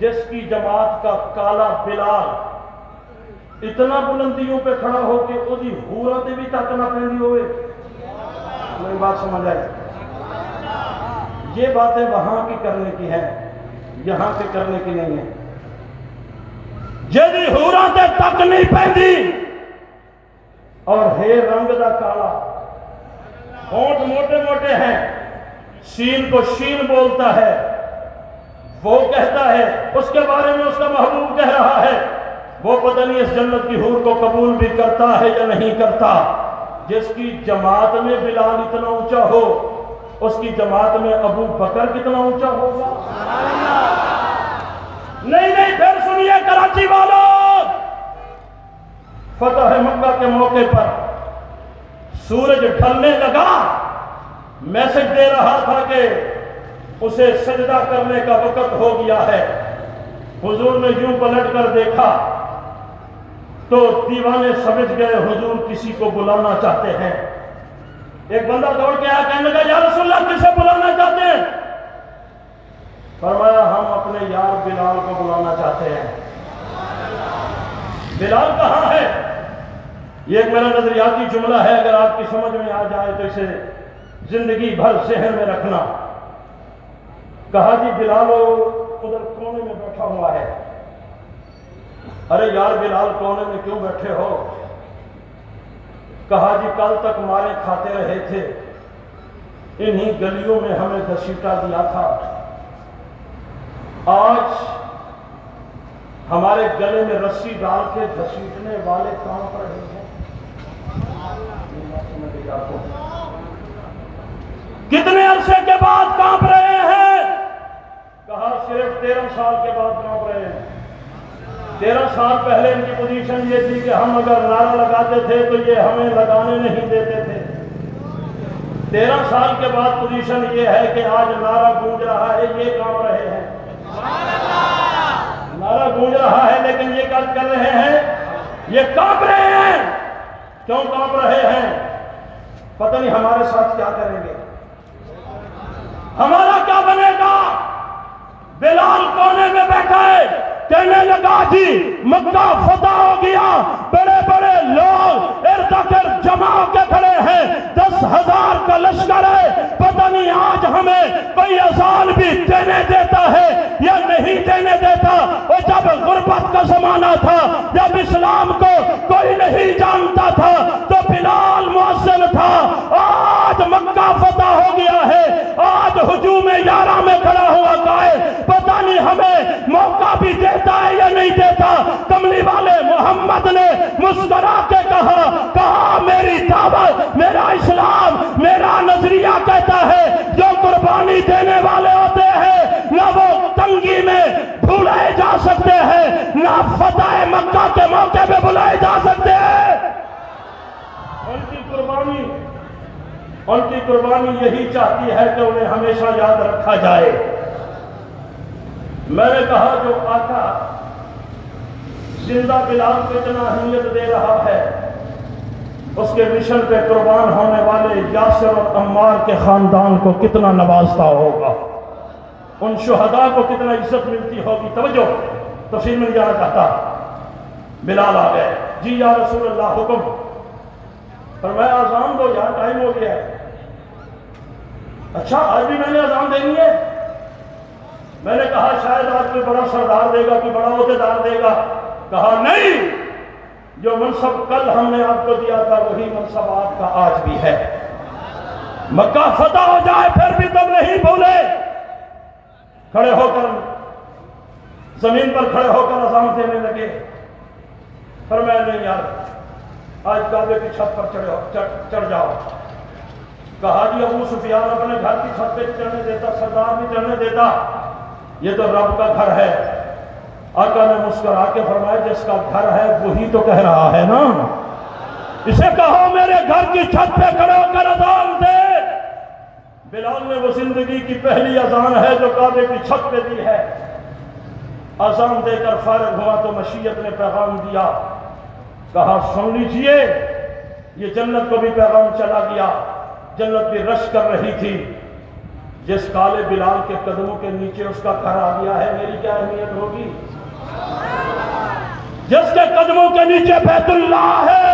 جس کی جماعت کا کالا بلال اتنا بلندیوں پہ کھڑا ہو کے اودی حوراں تے بھی تک نہ پہنی ہوئے۔ میری بات سمجھ آئی؟ یہ باتیں وہاں کی کرنے کی ہیں، یہاں سے کرنے کی نہیں ہے۔ جدی حوراں تے تک نہیں پہنی اور ہے رنگ دا کالا، ہونٹ موٹے موٹے ہیں، سین کو شین بولتا ہے، وہ کہتا ہے اس کے بارے میں اس کا محبوب کہہ رہا ہے وہ پتہ نہیں اس جنت کی حور کو قبول بھی کرتا ہے یا نہیں کرتا۔ جس کی جماعت میں بلال اتنا اونچا ہو اس کی جماعت میں ابو بکر کتنا اونچا ہوگا؟ نہیں پھر سنیے کراچی والوں، فتح مکہ کے موقع پر سورج ڈھلنے لگا، میسج دے رہا تھا کہ اسے سجدہ کرنے کا وقت ہو گیا ہے۔ حضور نے یوں پلٹ کر دیکھا تو دیوانے سمجھ گئے حضور کسی کو بلانا چاہتے ہیں۔ ایک بندہ دوڑ کے آیا، کہنے لگا یا رسول اللہ کسے بلانا چاہتے ہیں؟ فرمایا ہم اپنے یار بلال کو بلانا چاہتے ہیں۔ بلال کہاں ہے؟ یہ ایک میرا نظریاتی جملہ ہے، اگر آپ کی سمجھ میں آ جائے تو اسے زندگی بھر ذہن میں رکھنا۔ کہا جی بلال ادھر کونے میں بیٹھا ہوا ہے۔ ارے یار بلال کونے میں کیوں بیٹھے ہو؟ کہا جی کل تک مارے کھاتے رہے تھے، انہی گلیوں میں ہمیں گھسیٹا دیا تھا، آج ہمارے گلے میں رسی ڈال کے گھسیٹنے والے کانپ رہے ہیں۔ کتنے عرصے کے بعد کانپ رہے ہیں؟ کہا صرف 13 سال کے بعد کانپ رہے ہیں۔ 13 سال پہلے ان کی پوزیشن یہ تھی کہ ہم اگر نعرہ لگاتے تھے تو یہ ہمیں لگانے نہیں دیتے تھے۔ 13 سال کے بعد پوزیشن یہ ہے کہ آج نعرہ گونج رہا ہے، یہ کانپ رہے ہیں۔ نعرہ گونج رہا ہے لیکن یہ کیا کر رہے ہیں؟ یہ کانپ رہے ہیں۔ کیوں کانپ رہے ہیں؟ پتہ نہیں ہمارے ساتھ کیا کریں گے، ہمارا کیا بنے گا۔ بلال کونے میں بیٹھا ہے، کہنے لگا جی مکہ فتح ہو گیا، بڑے بڑے لوگ ارد گرد جمع ہو کے کھڑے ہیں، 10,000 کا لشکر ہے، پتہ نہیں آج ہمیں کوئی اذان بھی دینے دیتا ہے یا نہیں دینے دیتا۔ اور جب غربت کا زمانہ تھا، جب اسلام کو کوئی نہیں جانتا تھا تو بلال مؤذن تھا۔ آج مکہ فتح ہو گیا ہے، آج ہجوم یارہ میں کھڑا ہوا قائد پتہ نہیں ہمیں موقع بھی دیتا ہے یا نہیں دیتا۔ کملی والے محمد نے مسکرا کے کہا میری دعوت، میرا اسلام، میرا نظریہ کہتا ہے جو قربانی دینے والے ہوتے ہیں نہ وہ تنگی میں بھولائے جا سکتے ہیں، نہ فتح مکہ کے موقع پہ بلائے جا سکتے ہیں۔ ان کی قربانی یہی چاہتی ہے کہ انہیں ہمیشہ یاد رکھا جائے۔ میں نے کہا جو آقا زندہ بلال کو اتنا اہمیت دے رہا ہے، اس کے مشن پہ قربان ہونے والے یاسر اور عمار کے خاندان کو کتنا نوازتا ہوگا، ان شہداء کو کتنا عزت ملتی ہوگی۔ توجہ، تفصیل میں جانا چاہتا۔ بلال آ گئے، جی یا رسول اللہ حکم۔ فرمایا اذان دو یار، ٹائم ہو گیا ہے۔ اچھا آج بھی میں نے اذان دینی ہے؟ میں نے کہا شاید آج کوئی بڑا سردار دے گا، کوئی بڑا عہدیدار دے گا۔ کہا نہیں، جو منصب کل ہم نے آپ کو دیا تھا وہی منصب آپ کا آج بھی ہے۔ مکہ فتح ہو جائے پھر بھی تم نہیں بھولے۔ کھڑے ہو کر زمین پر کھڑے ہو کر اذان دینے لگے۔ فرمایا نہیں یار، آج کعبے کی چھت پر چڑھ جاؤ۔ کہا جی ابو سفیان اپنے گھر کی چھت پہ چڑھنے دیتا، سردار نہیں چڑھنے دیتا، یہ تو رب کا گھر ہے۔ آقا نے مسکرا کے فرمایا جس کا گھر ہے وہی تو کہہ رہا ہے نا، اسے کہو میرے گھر کی چھت پہ کھڑے ہو کر اذان دے۔ بلال نے وہ زندگی کی پہلی اذان ہے جو کعبے کی چھت پہ دی ہے۔ اذان دے کر فارغ ہوا تو مشیت نے پیغام دیا، کہا سن لیجئے، یہ جنت کو بھی پیغام چلا گیا، جنت بھی رش کر رہی تھی۔ جس کالے بلال کے قدموں کے نیچے اس کا گھر آ گیا ہے، میری کیا اہمیت ہوگی؟ جس کے قدموں کے نیچے بیت اللہ ہے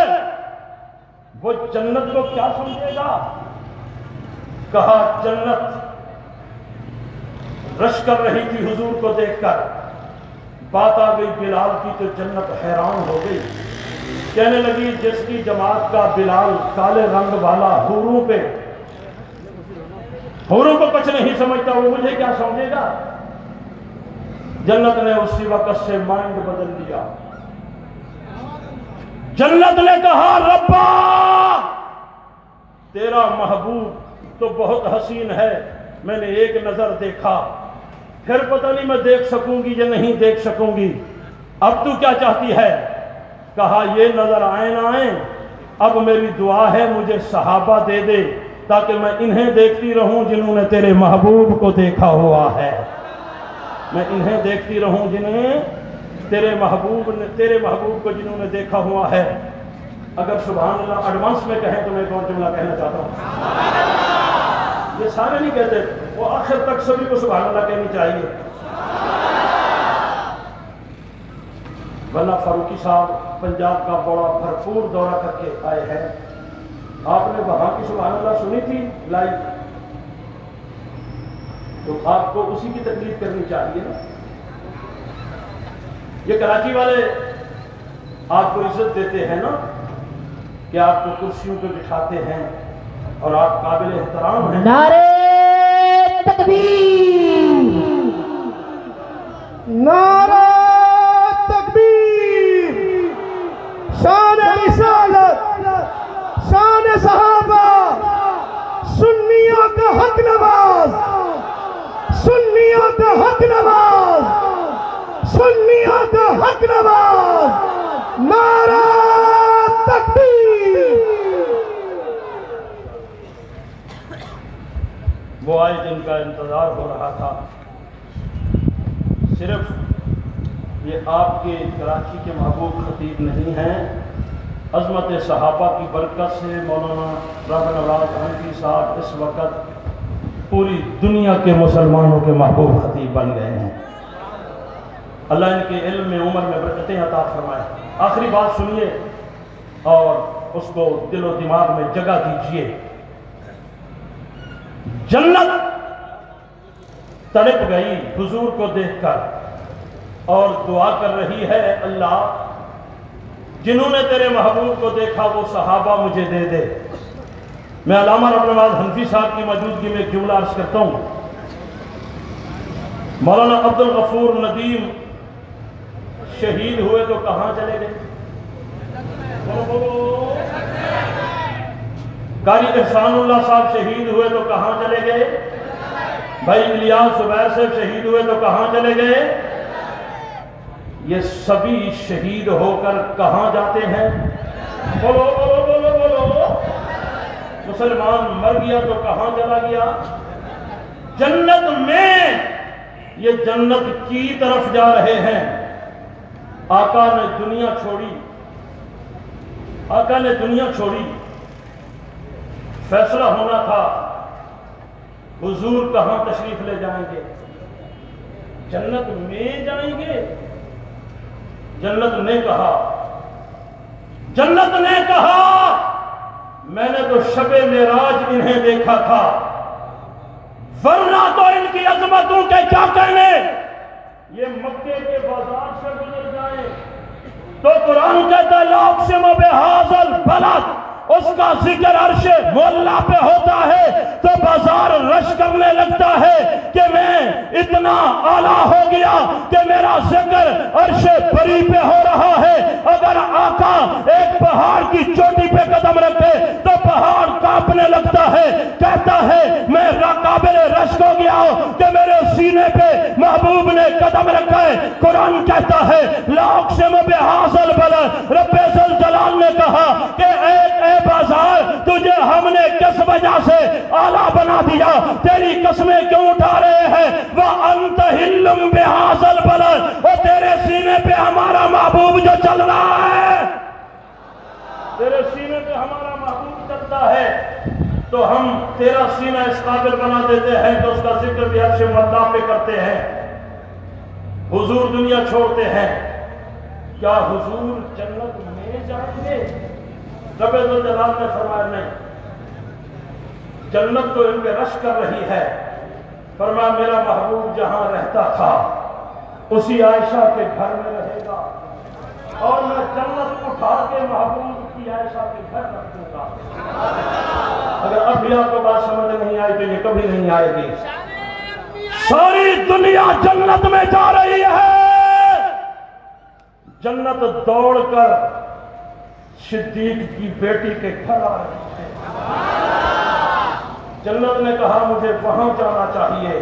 وہ جنت کو کیا سمجھے گا؟ کہا جنت رش کر رہی تھی حضور کو دیکھ کر، بات آ گئی بلال کی تو جنت حیران ہو گئی، کہنے لگی جس کی جماعت کا بلال کالے رنگ والا حوروں کو کچھ نہیں سمجھتا، وہ مجھے کیا سمجھے گا؟ جنت نے اسی وقت سے مائنڈ بدل دیا۔ جنت نے کہا ربا تیرا محبوب تو بہت حسین ہے، میں نے ایک نظر دیکھا، پھر پتہ نہیں میں دیکھ سکوں گی یا نہیں دیکھ سکوں گی، اب تو کیا چاہتی ہے؟ کہا یہ نظر آئے نہ آئیں، اب میری دعا ہے مجھے صحابہ دے دے تاکہ میں انہیں دیکھتی رہوں جنہوں نے تیرے محبوب کو دیکھا ہوا ہے، میں انہیں دیکھتی رہوں جنہیں تیرے محبوب کو جنہوں نے دیکھا ہوا ہے۔ اگر سبحان اللہ ایڈوانس میں کہیں تو میں کون جملہ کہنا چاہتا ہوں، یہ سارے نہیں کہتے، وہ آخر تک سبھی کو سبحان اللہ کہنی چاہیے، ورنہ فاروقی صاحب پنجاب کا بڑا بھرپور دورہ کر کے آئے ہیں، آپ نے وہاں کی سبحان اللہ سنی تھی لائیو، تو آپ کو اسی کی تکلیف کرنی چاہیے نا۔ یہ کراچی والے آپ کو عزت دیتے ہیں نا کہ آپ کو کرسیوں پہ بٹھاتے ہیں اور آپ قابل احترام ہیں۔ نعرہ تکبیر، نعرہ تکبیر، شان رسالت، شان صحابہ، سنیوں کا حق نواز، سنیوں کا حق نواز، سنیوں کا حق نواز، نعرہ تکبیر۔ وہ آئے دن کا انتظار ہو رہا تھا، صرف یہ آپ کے کراچی کے محبوب خطیب نہیں ہیں، عظمت صحابہ کی برکت سے مولانا رابع نواز حنفی صاحب اس وقت پوری دنیا کے مسلمانوں کے محبوب خطیب بن گئے ہیں۔ اللہ ان کے علم میں عمر میں برکتیں عطا فرمائے۔ آخری بات سنیے اور اس کو دل و دماغ میں جگہ دیجئے۔ جنت تڑپ گئی حضور کو دیکھ کر اور دعا کر رہی ہے، اللہ جنہوں نے تیرے محبوب کو دیکھا وہ صحابہ مجھے دے دے۔ میں علامہ رابع نواز حنفی صاحب کی موجودگی میں ایک جملہ عرض کرتا ہوں۔ مولانا عبدالغفور ندیم شہید ہوئے تو کہاں چلے گئے؟ قاری احسان اللہ صاحب شہید ہوئے تو کہاں چلے گئے؟ بھائی الیاس زبیر صاحب شہید ہوئے تو کہاں چلے گئے؟ یہ سبھی شہید ہو کر کہاں جاتے ہیں؟ بولو بولو بولو بولو، مسلمان مر گیا تو کہاں چلا گیا؟ جنت میں، یہ جنت کی طرف جا رہے ہیں۔ آقا نے دنیا چھوڑی، آقا نے دنیا چھوڑی، فیصلہ ہونا تھا حضور کہاں تشریف لے جائیں گے؟ جنت میں جائیں گے؟ جنت نے کہا، جنت نے کہا میں نے تو شب معراج انہیں دیکھا تھا، ورنہ تو ان کی عظمتوں کے کیا کہنے، یہ مکے کے بازار سے گزر جائیں تو قرآن کہتا ہے لا اقسم بہذا البلد، اس کا ذکر عرش مولا پہ ہوتا ہے تو بازار رش کرنے لگتا ہے کہ میں اتنا اعلیٰ ہو گیا کہ میرا ذکر عرش بری پہ ہو رہا ہے۔ اگر آقا ایک پہاڑ کی چوٹی پہ قدم رکھے تو پہاڑ کانپنے لگتا ہے، کہتا ہے میں قابل رشک ہو گیا ہوں کہ میرے سینے پہ محبوب نے قدم رکھا ہے۔ قرآن کہتا ہے لا اقسم بہذا البلد، رب ذوالجلال نے کہا کہ اے بازار تجھے ہم نے کس وجہ سے اعلیٰ بنا دیا، تیری قسمیں کیوں اٹھا رہے ہیں؟ وَأَنْتَ حِلٌّ بِهَذَا الْبَلَدِ، اور تیرے سینے پہ ہمارا محبوب جو چل رہا ہے، تیرے سینے پہ ہمارا محبوب چلتا ہے تو ہم تیرا سینہ اس قابل بنا دیتے ہیں تو اس کا ذکر بھی عرش مولا پہ کرتے ہیں۔ حضور دنیا چھوڑتے ہیں، کیا حضور جنت میں جائیں گے؟ رب ذوالجلال نے فرمایا نہیں، جنت تو ان پہ رش کر رہی ہے، فرمایا میرا محبوب جہاں رہتا تھا اسی عائشہ کے گھر میں رہے گا اور میں جنت اٹھا کے محبوب کی عائشہ کے گھر رکھ دوں گا۔ اگر اب بھی آپ کو بات سمجھ نہیں آئی تو یہ کبھی نہیں آئے گی۔ ساری دنیا جنت میں جا رہی ہے، جنت دوڑ کر صدیق کی بیٹی کے گھر آ رہی ہے۔ جنت نے کہا مجھے وہاں جانا چاہیے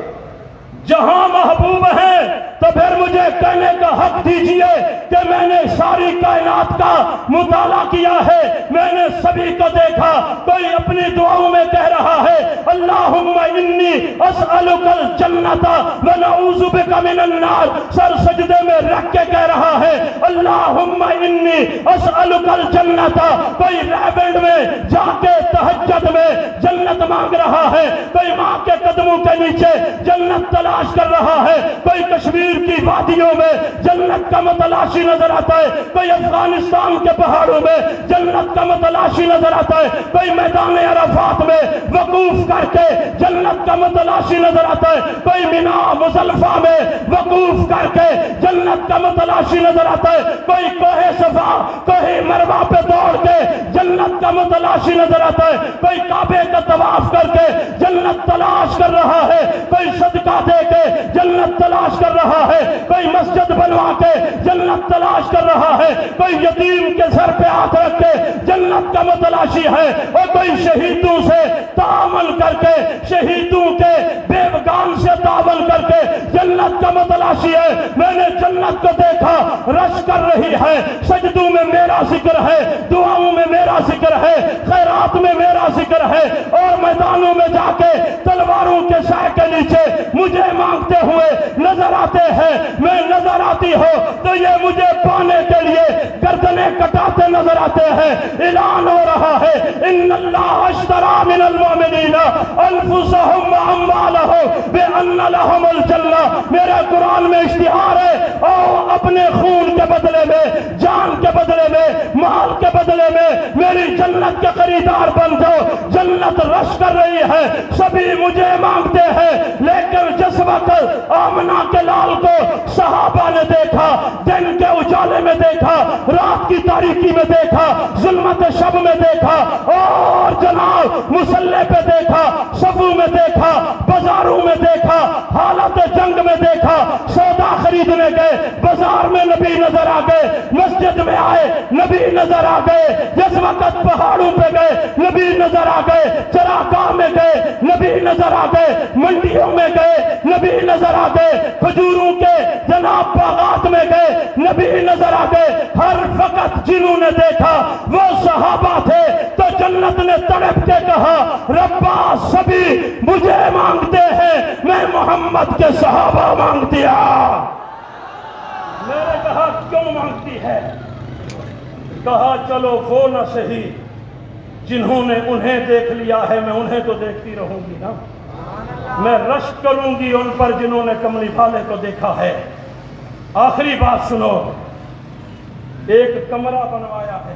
جہاں محبوب ہے تو پھر مجھے کہنے کا حق دیجئے کہ میں نے ساری کائنات کا مطالعہ کیا ہے، میں نے سبھی کو دیکھا، کوئی اپنی دعاؤں میں کہہ رہا ہے اللہم انی اسألک الجنت ونعوذ بک من النار، سر سجدے میں رکھ کے کہہ رہا ہے اللہم انی اسألک الجنت، کوئی ریونڈ میں جا کے تہجد میں جنت مانگ رہا ہے، کوئی ماں کے قدموں کے نیچے جنت تلاش کر رہا ہے، کوئی کشمیر کی وادیوں میں جنت کا متلاشی نظر آتا ہے، کوئی افغانستان کے پہاڑوں میں جنت کا متلاشی نظر آتا ہے، کوئی میدان عرفات میں وقوف کر کے جنت کا متلاشی نظر آتا ہے، کوئی مینا مزدلفہ میں وقوف کر کے جنت کا متلاشی نظر آتا ہے، کوئی کوہ صفا کوہ مروہ پہ دوڑ کے جنت کا متلاشی نظر آتا ہے، کوئی کعبے کا طواف کر کے جنت تلاش کر رہا ہے، کوئی صدقہ دے کے جنت تلاش کر رہا ہے، کوئی مسجد بنوا کے جنت تلاش کر رہا ہے، کوئی یتیم کے سر پہ ہاتھ رکھ کے جنت کا متلاشی ہے، اور کوئی شہیدوں سے تعامل کر کے شہیدوں کے بیوگان سے تعامل کر کے جنت کا متلاشی ہے۔ میں نے جنت کو دیکھا، رش کر رہی ہے، سجدوں میں میرا ذکر ہے، دعاؤں میں میرا ذکر ہے، خیرات میں میرا ذکر ہے، اور میدانوں میں جا کے تلواروں کے سائے کے نیچے مجھے مانگتے ہوئے نظر آتے ہیں۔ میں نظر آتی ہو تو یہ مجھے پانے کے لیے گردنیں کٹاتے نظر آتے ہیں۔ اعلان ہو رہا ہے ان اللہ اشترى من المؤمنین انفسهم واموالهم بان لهم الجنہ، میرے قرآن میں اشتہار ہے، اور اپنے خون کے بدلے میں، جان کے بدلے میں، مال کے بدلے میں میری جنت کے خریدار بن جاؤ۔ جنت رش کر رہی ہے، سبھی مجھے مانگتے ہیں، لیکن جس وقت آمنہ کے لال کو صحابہ نے دیکھا، دن کے اجالے میں دیکھا، رات کی تاریکی میں دیکھا، ظلمت شب میں دیکھا، اور جناب مسلح پہ دیکھا، صفوں میں دیکھا، بازاروں میں دیکھا، حالت جنگ میں دیکھا، سودا خریدنے گئے، بازار میں نبی نظر آ گئے، مسجد میں آئے نبی نظر آ گئے، جس وقت پہاڑوں پہ گئے نبی نظر آ گئے، چراگاہ میں گئے نبی نظر آ گئے، منڈیوں میں گئے نبی نظر آ گئے، کھجوروں کے جناب باغات میں گئے نبی نظر آ گئے۔ ہر وقت جنہوں نے دیکھا وہ صحابہ تھے، تو جنت نے تڑپ کے کہا ربا سبھی مجھے مانگتے ہیں، میں محمد کے صحابہ مانگ دیا۔ میں نے کہا کیوں مانگتی ہے؟ کہا چلو وہ نہ صحیح، جنہوں نے انہیں دیکھ لیا ہے میں انہیں تو دیکھتی رہوں گی نا، میں رشک کروں گی ان پر جنہوں نے کملی والے کو دیکھا ہے۔ آخری بات سنو، ایک کمرہ بنوایا ہے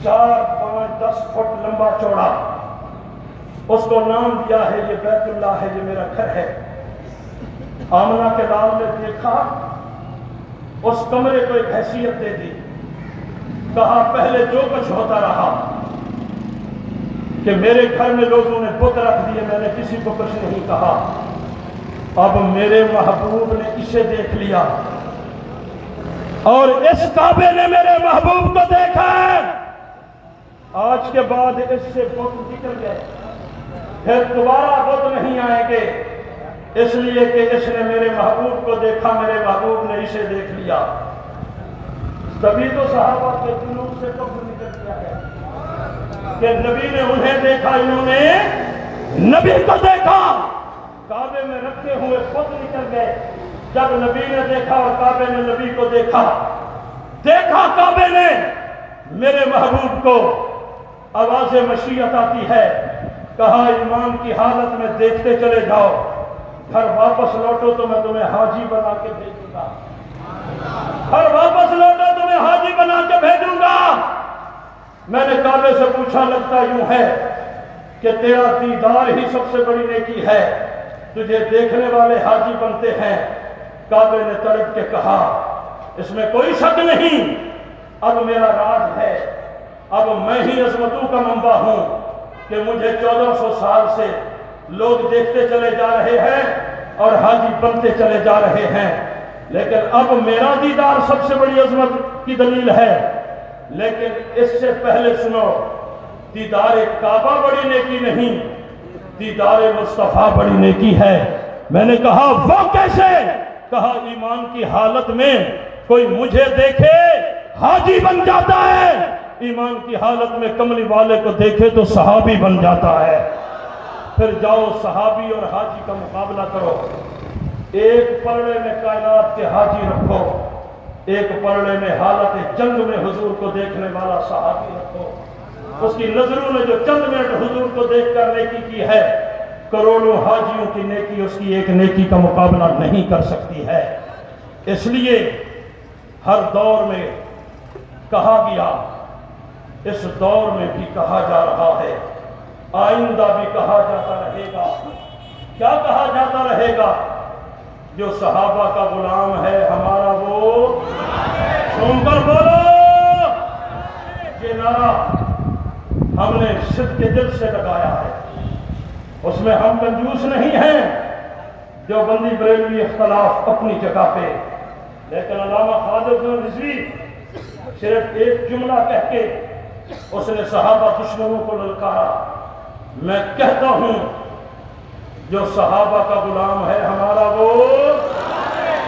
4، 5، 10 فٹ لمبا چوڑا، اس کو نام دیا ہے یہ بیت اللہ ہے، یہ میرا گھر ہے۔ آمنہ کے لال نے دیکھا، اس کمرے کو ایک حیثیت دے دی، کہا پہلے جو کچھ ہوتا رہا کہ میرے گھر میں لوگوں نے بت رکھ دیے، میں نے کسی کو کچھ نہیں کہا، اب میرے محبوب نے اسے دیکھ لیا اور اس کعبے نے میرے محبوب کو دیکھا ہے، آج کے بعد اس سے بت نکل گئے، پھر دوبارہ بت نہیں آئیں گے، اس لیے کہ اس نے میرے محبوب کو دیکھا، میرے محبوب نے اسے دیکھ لیا۔ تبھی تو صحابہ کے دلوں سے کفر نکل گیا ہے کہ نبی نے انہیں دیکھا، انہوں نے نبی کو دیکھا۔ کعبے میں رکھے ہوئے بت نکل گئے، جب نبی نے دیکھا اور کعبے نے نبی کو دیکھا کعبے نے میرے محبوب کو، آواز مشیت آتی ہے، کہا ایمان کی حالت میں دیکھتے چلے جاؤ، گھر واپس لوٹو تو میں تمہیں حاجی بنا کے بھیجوں گا، گھر واپس لوٹو تمہیں حاجی بنا کے بھیجوں گا۔ میں نے کعبے سے پوچھا، لگتا یوں ہے کہ تیرا دیدار ہی سب سے بڑی نیکی ہے، تجھے دیکھنے والے حاجی بنتے ہیں۔ کعبے نے تڑپ کے کہا اس میں کوئی شک نہیں، اب میرا راج ہے، اب میں ہی عظمتوں کا منبع ہوں کہ مجھے 1400 سال سے لوگ دیکھتے چلے جا رہے ہیں اور حاجی بنتے چلے جا رہے ہیں، لیکن اب میرا دیدار سب سے بڑی عظمت کی دلیل ہے۔ لیکن اس سے پہلے سنو، دیدار کعبہ بڑی نیکی نہیں، دیدار مصطفیٰ بڑی نیکی ہے۔ میں نے کہا وہ کیسے؟ کہا ایمان کی حالت میں کوئی مجھے دیکھے حاجی بن جاتا ہے، ایمان کی حالت میں کملی والے کو دیکھے تو صحابی بن جاتا ہے۔ پھر جاؤ صحابی اور حاجی کا مقابلہ کرو، ایک پلڑے میں کائنات کے حاجی رکھو، ایک پلڑے میں حالت جنگ میں حضور کو دیکھنے والا صحابی رکھو، اس کی نظروں نے جو چند منٹ حضور کو دیکھ کر نیکی کی ہے، کروڑوں حاجیوں کی نیکی اس کی ایک نیکی کا مقابلہ نہیں کر سکتی ہے۔ اس لیے ہر دور میں کہا گیا، اس دور میں بھی کہا جا رہا ہے، آئندہ بھی کہا جاتا رہے گا۔ کیا کہا جاتا رہے گا؟ جو صحابہ کا غلام ہے ہمارا وہ، سن کر بولو، یہ نعرہ ہم نے صدق کے دل سے لگایا ہے، اس میں ہم کنجوس نہیں ہیں۔ جو بندی بریلوی اختلاف اپنی جگہ پہ، لیکن علامہ خالد رضوی صرف ایک جملہ کہہ کے اس نے صحابہ دشمنوں کو للکارا۔ میں کہتا ہوں جو صحابہ کا غلام ہے ہمارا وہ،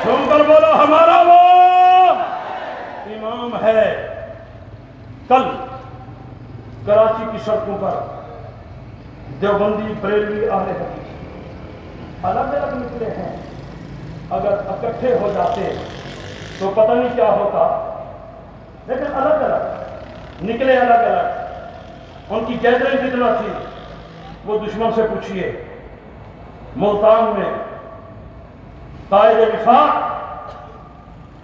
سن کر بولو ہمارا وہ امام ہے۔ کل کراچی کی سڑکوں پر دیوبندی بریلوی اہل حدیث الگ الگ نکلے ہیں، اگر اکٹھے ہو جاتے تو پتہ نہیں کیا ہوتا، لیکن الگ الگ نکلے، الگ الگ۔ ان کی گیدرنگ کتنا تھی وہ دشمن سے پوچھئے۔ ملتان میں قائد وفاق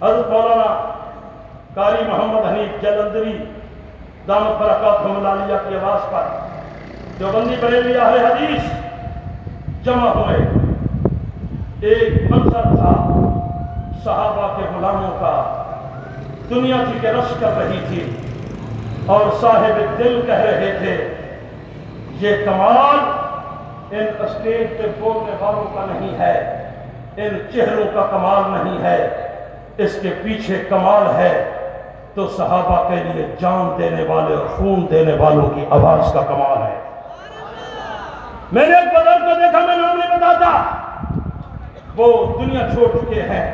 حضرت مولانا قاری محمد حنیف جلندری دامت برکاتہم العالیہ کی آواز پر دیوبندی بریلوی اہل حدیث جمع ہوئے۔ ایک منظر تھا صحابہ کے غلاموں کا، دنیا تھی کہ رش کر رہی تھی اور صاحب دل کہہ رہے تھے یہ کمال ان اسٹیج پہ بولنے والوں کا نہیں ہے، ان چہروں کا کمال نہیں ہے، اس کے پیچھے کمال ہے تو صحابہ کے لیے جان دینے والے اور خون دینے والوں کی آواز کا کمال ہے۔ میں نے ایک بزرگ کو دیکھا، میں نام نہیں بتاتا، وہ دنیا چھوڑ چکے ہیں،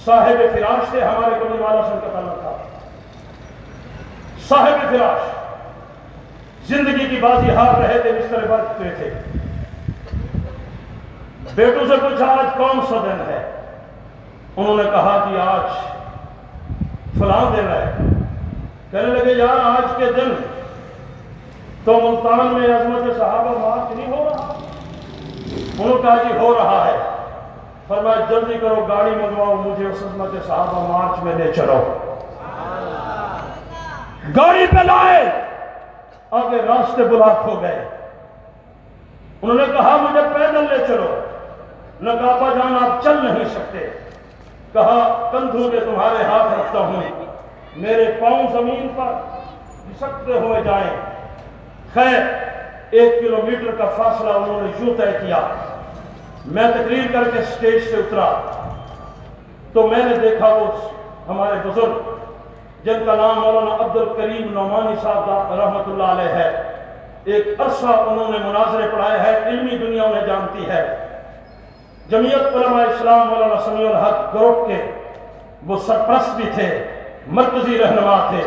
صاحب فراش سے ہمارے کملی والا سے ان کا تعلق تھا۔ صاحب فراش زندگی کی بازی ہار رہے تھے، بستر پر چکے تھے۔ بیٹوں سے پوچھا آج کون سا دن ہے؟ انہوں نے کہا کہ آج فلاں دن ہے۔ کہنے لگے یار آج کے دن تو ملتان میں عظمت صحابہ مارچ نہیں ہو رہا؟ انہوں نے کہا جی ہو رہا ہے۔ فرمایا جلدی کرو گاڑی منگواؤ، مجھے اس عظمت صحابہ مارچ میں لے چلو۔ گاڑی پہ لائے، آگے راستے بلاک ہو گئے۔ انہوں نے کہا مجھے پیدل لے چلو۔ نہ کہا ابا جان آپ چل نہیں سکتے، کہا کندھوں پہ تمہارے ہاتھ رکھتا ہوں، میرے پاؤں زمین پر گھسکتے ہوئے جائیں۔ خیر 1 کلومیٹر کا فاصلہ انہوں نے یوں طے کیا۔ میں تقریر کر کے سٹیج سے اترا تو میں نے دیکھا وہ ہمارے بزرگ جن کا نام مولانا عبد الکریم نعمانی صاحب رحمۃ اللہ علیہ ہے، ایک عرصہ انہوں نے مناظرے پڑھائے ہیں، علمی دنیا انہیں جانتی ہے۔ جمعیت علماء اسلام مولانا سمیع الحق گروپ کے وہ سرپرست بھی تھے، مرکزی رہنما تھے۔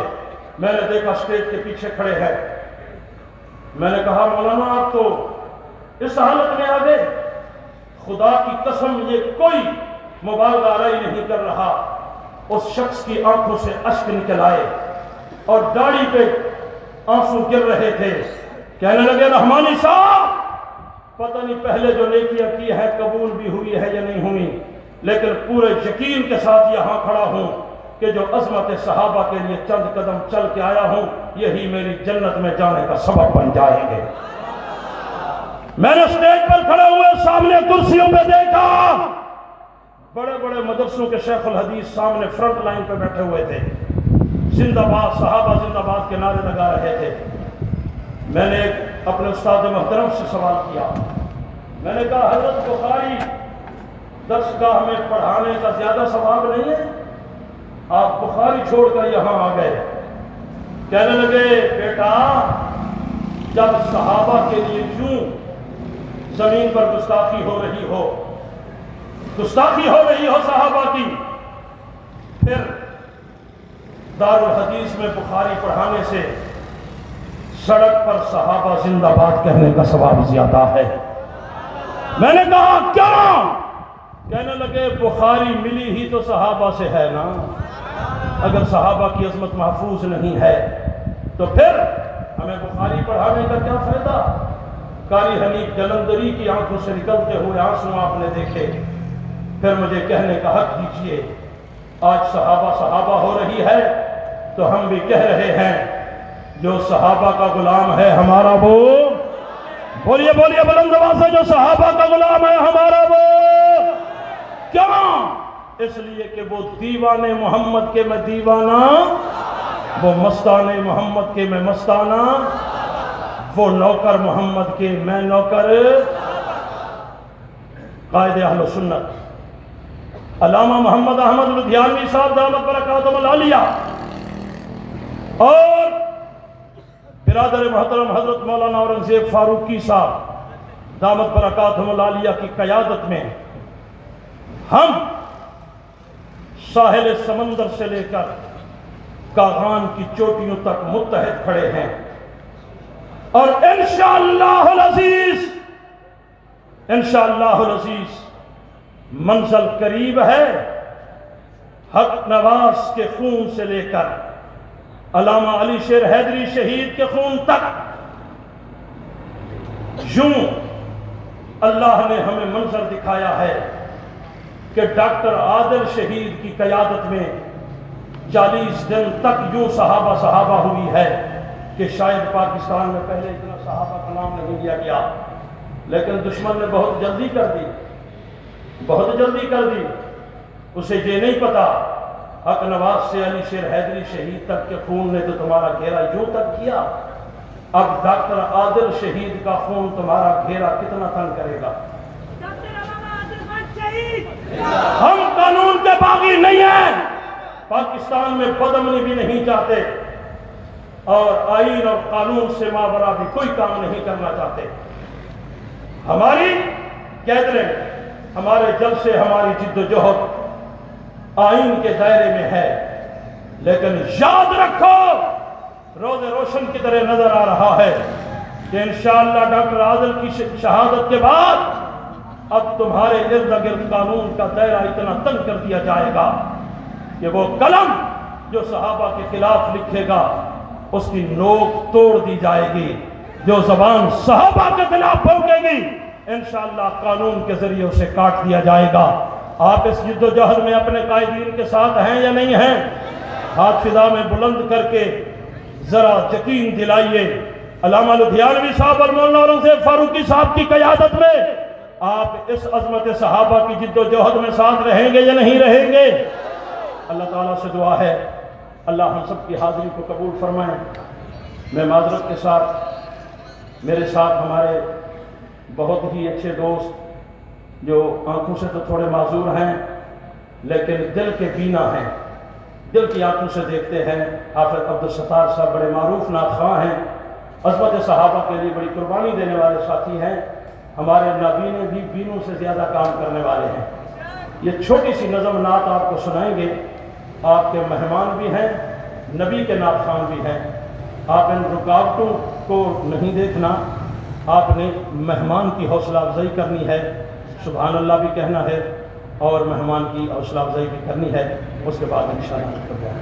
میں نے دیکھا سٹیج کے پیچھے کھڑے ہیں۔ میں نے کہا مولانا آپ تو اس حالت میں آ گئے، خدا کی قسم یہ کوئی مبالغہ آرائی نہیں کر رہا۔ اس شخص کی آنکھوں سے اشک نکل آئے اور داڑھی پہ آنسو گر رہے تھے۔ کہنے لگے رحمانی صاحب پتہ نہیں پہلے جو نیکیاں کی ہے قبول بھی ہوئی ہے یا نہیں ہوئی، لیکن پورے یقین کے ساتھ یہاں کھڑا ہوں کہ جو عظمت صحابہ کے لیے چند قدم چل کے آیا ہوں یہی میری جنت میں جانے کا سبب بن جائیں گے۔ میں نے اسٹیج پر کھڑے ہوئے سامنے کرسیوں پہ دیکھا، بڑے بڑے مدرسوں کے شیخ الحدیث سامنے فرنٹ لائن پہ بیٹھے ہوئے تھے، زندہ باد صحابہ زندہ باد کے نعرے لگا رہے تھے۔ میں نے اپنے استاد محترم سے سوال کیا، میں نے کہا حضرت بخاری درسگاہ میں پڑھانے کا زیادہ ثواب نہیں ہے، آپ بخاری چھوڑ کر یہاں آ گئے۔ کہنے لگے بیٹا جب صحابہ کے لیے یوں زمین پر گستاخی ہو رہی ہو گستاخی ہو رہی ہو صحابہ کی، پھر دارالحدیث میں بخاری پڑھانے سے سڑک پر صحابہ زندہ باد کہنے کا ثواب زیادہ ہے۔ میں نے کہا کیوں؟ کہنے لگے بخاری ملی ہی تو صحابہ سے ہے نا، اگر صحابہ کی عظمت محفوظ نہیں ہے تو پھر ہمیں بخاری پڑھانے کا کیا فائدہ؟ قاری حنیف جلندری کی آنکھوں سے نکلتے ہوئے آنسو آپ نے دیکھے، پھر مجھے کہنے کا حق دیجیے آج صحابہ ہو رہی ہے تو ہم بھی کہہ رہے ہیں جو صحابہ کا غلام ہے ہمارا وہ، بولیے بولیے بلند آواز سے، جو صحابہ کا غلام ہے ہمارا وہ، کیوں؟ اس لیے کہ وہ دیوانے محمد کے میں دیوانہ، وہ مستانے محمد کے میں مستانہ، وہ نوکر محمد کے میں نوکر۔ قائد اہل سنت علامہ محمد احمد لدھیانوی صاحب دامت برکاتہم العالیہ اور برادر محترم حضرت مولانا اورنگزیب فاروقی صاحب دامت برکاتہم العالیہ کی قیادت میں ہم ساحل سمندر سے لے کر کاغان کی چوٹیوں تک متحد کھڑے ہیں، اور انشاءاللہ العزیز منزل قریب ہے۔ حق نواز کے خون سے لے کر علامہ علی شیر حیدری شہید کے خون تک، یوں اللہ نے ہمیں منظر دکھایا ہے کہ ڈاکٹر عادل شہید کی قیادت میں 40 دن تک یوں صحابہ ہوئی ہے کہ شاید پاکستان میں پہلے اتنا صحابہ کا نام نہیں لیا گیا، لیکن دشمن نے بہت جلدی کر دی۔ اسے یہ نہیں پتا حق نواز سے علی شیر حیدری شہید تک کے خون نے تو تمہارا گھیرا یوں تک کیا، اب ڈاکٹر عادل شہید کا خون تمہارا گھیرا کتنا تنگ کرے گا۔ ہم قانون کے باغی نہیں ہیں، پاکستان میں بدامنی بھی نہیں چاہتے، اور آئین اور قانون سے مابرا بھی کوئی کام نہیں کرنا چاہتے۔ ہماری گیدرنگ، ہمارے جلسے، ہماری جد و جہد آئین کے دائرے میں ہے، لیکن یاد رکھو روز روشن کی طرح نظر آ رہا ہے کہ انشاءاللہ ڈاکٹر عادل کی شہادت کے بعد اب تمہارے ارد گرد قانون کا دائرہ اتنا تنگ کر دیا جائے گا کہ وہ قلم جو صحابہ کے خلاف لکھے گا اس کی نوک توڑ دی جائے گی، جو زبان صحابہ کے خلاف پھونکے گی انشاءاللہ قانون کے ذریعے اسے کاٹ دیا جائے گا۔ آپ اس جد و جہد میں اپنے قائدین کے ساتھ ہیں یا نہیں ہیں؟ ہاتھ فضا میں بلند کر کے ذرا یقین دلائیے علامہ لدھیانوی صاحب اور مولانا اورنگزیب فاروقی صاحب کی قیادت میں آپ اس عظمت صحابہ کی جد و جہد میں ساتھ رہیں گے یا نہیں رہیں گے؟ اللہ تعالیٰ سے دعا ہے اللہ ہم سب کی حاضری کو قبول فرمائیں۔ میں معذرت کے ساتھ میرے ساتھ ہمارے بہت ہی اچھے دوست جو آنکھوں سے تو تھوڑے معذور ہیں لیکن دل کے بینا ہیں، دل کی آنکھوں سے دیکھتے ہیں، حافظ عبدالستار صاحب بڑے معروف نعت ہیں، عظمت صحابہ کے لیے بڑی قربانی دینے والے ساتھی ہیں، ہمارے نابینے بھی بینوں سے زیادہ کام کرنے والے ہیں۔ یہ چھوٹی سی نظم نعت آپ کو سنائیں گے، آپ کے مہمان بھی ہیں، نبی کے نعت خوان بھی ہیں، آپ ان رکاوٹوں کو نہیں دیکھنا، آپ نے مہمان کی حوصلہ افزائی کرنی ہے، سبحان اللہ بھی کہنا ہے اور مہمان کی حوصلہ افزائی بھی کرنی ہے، اس کے بعد انشاءاللہ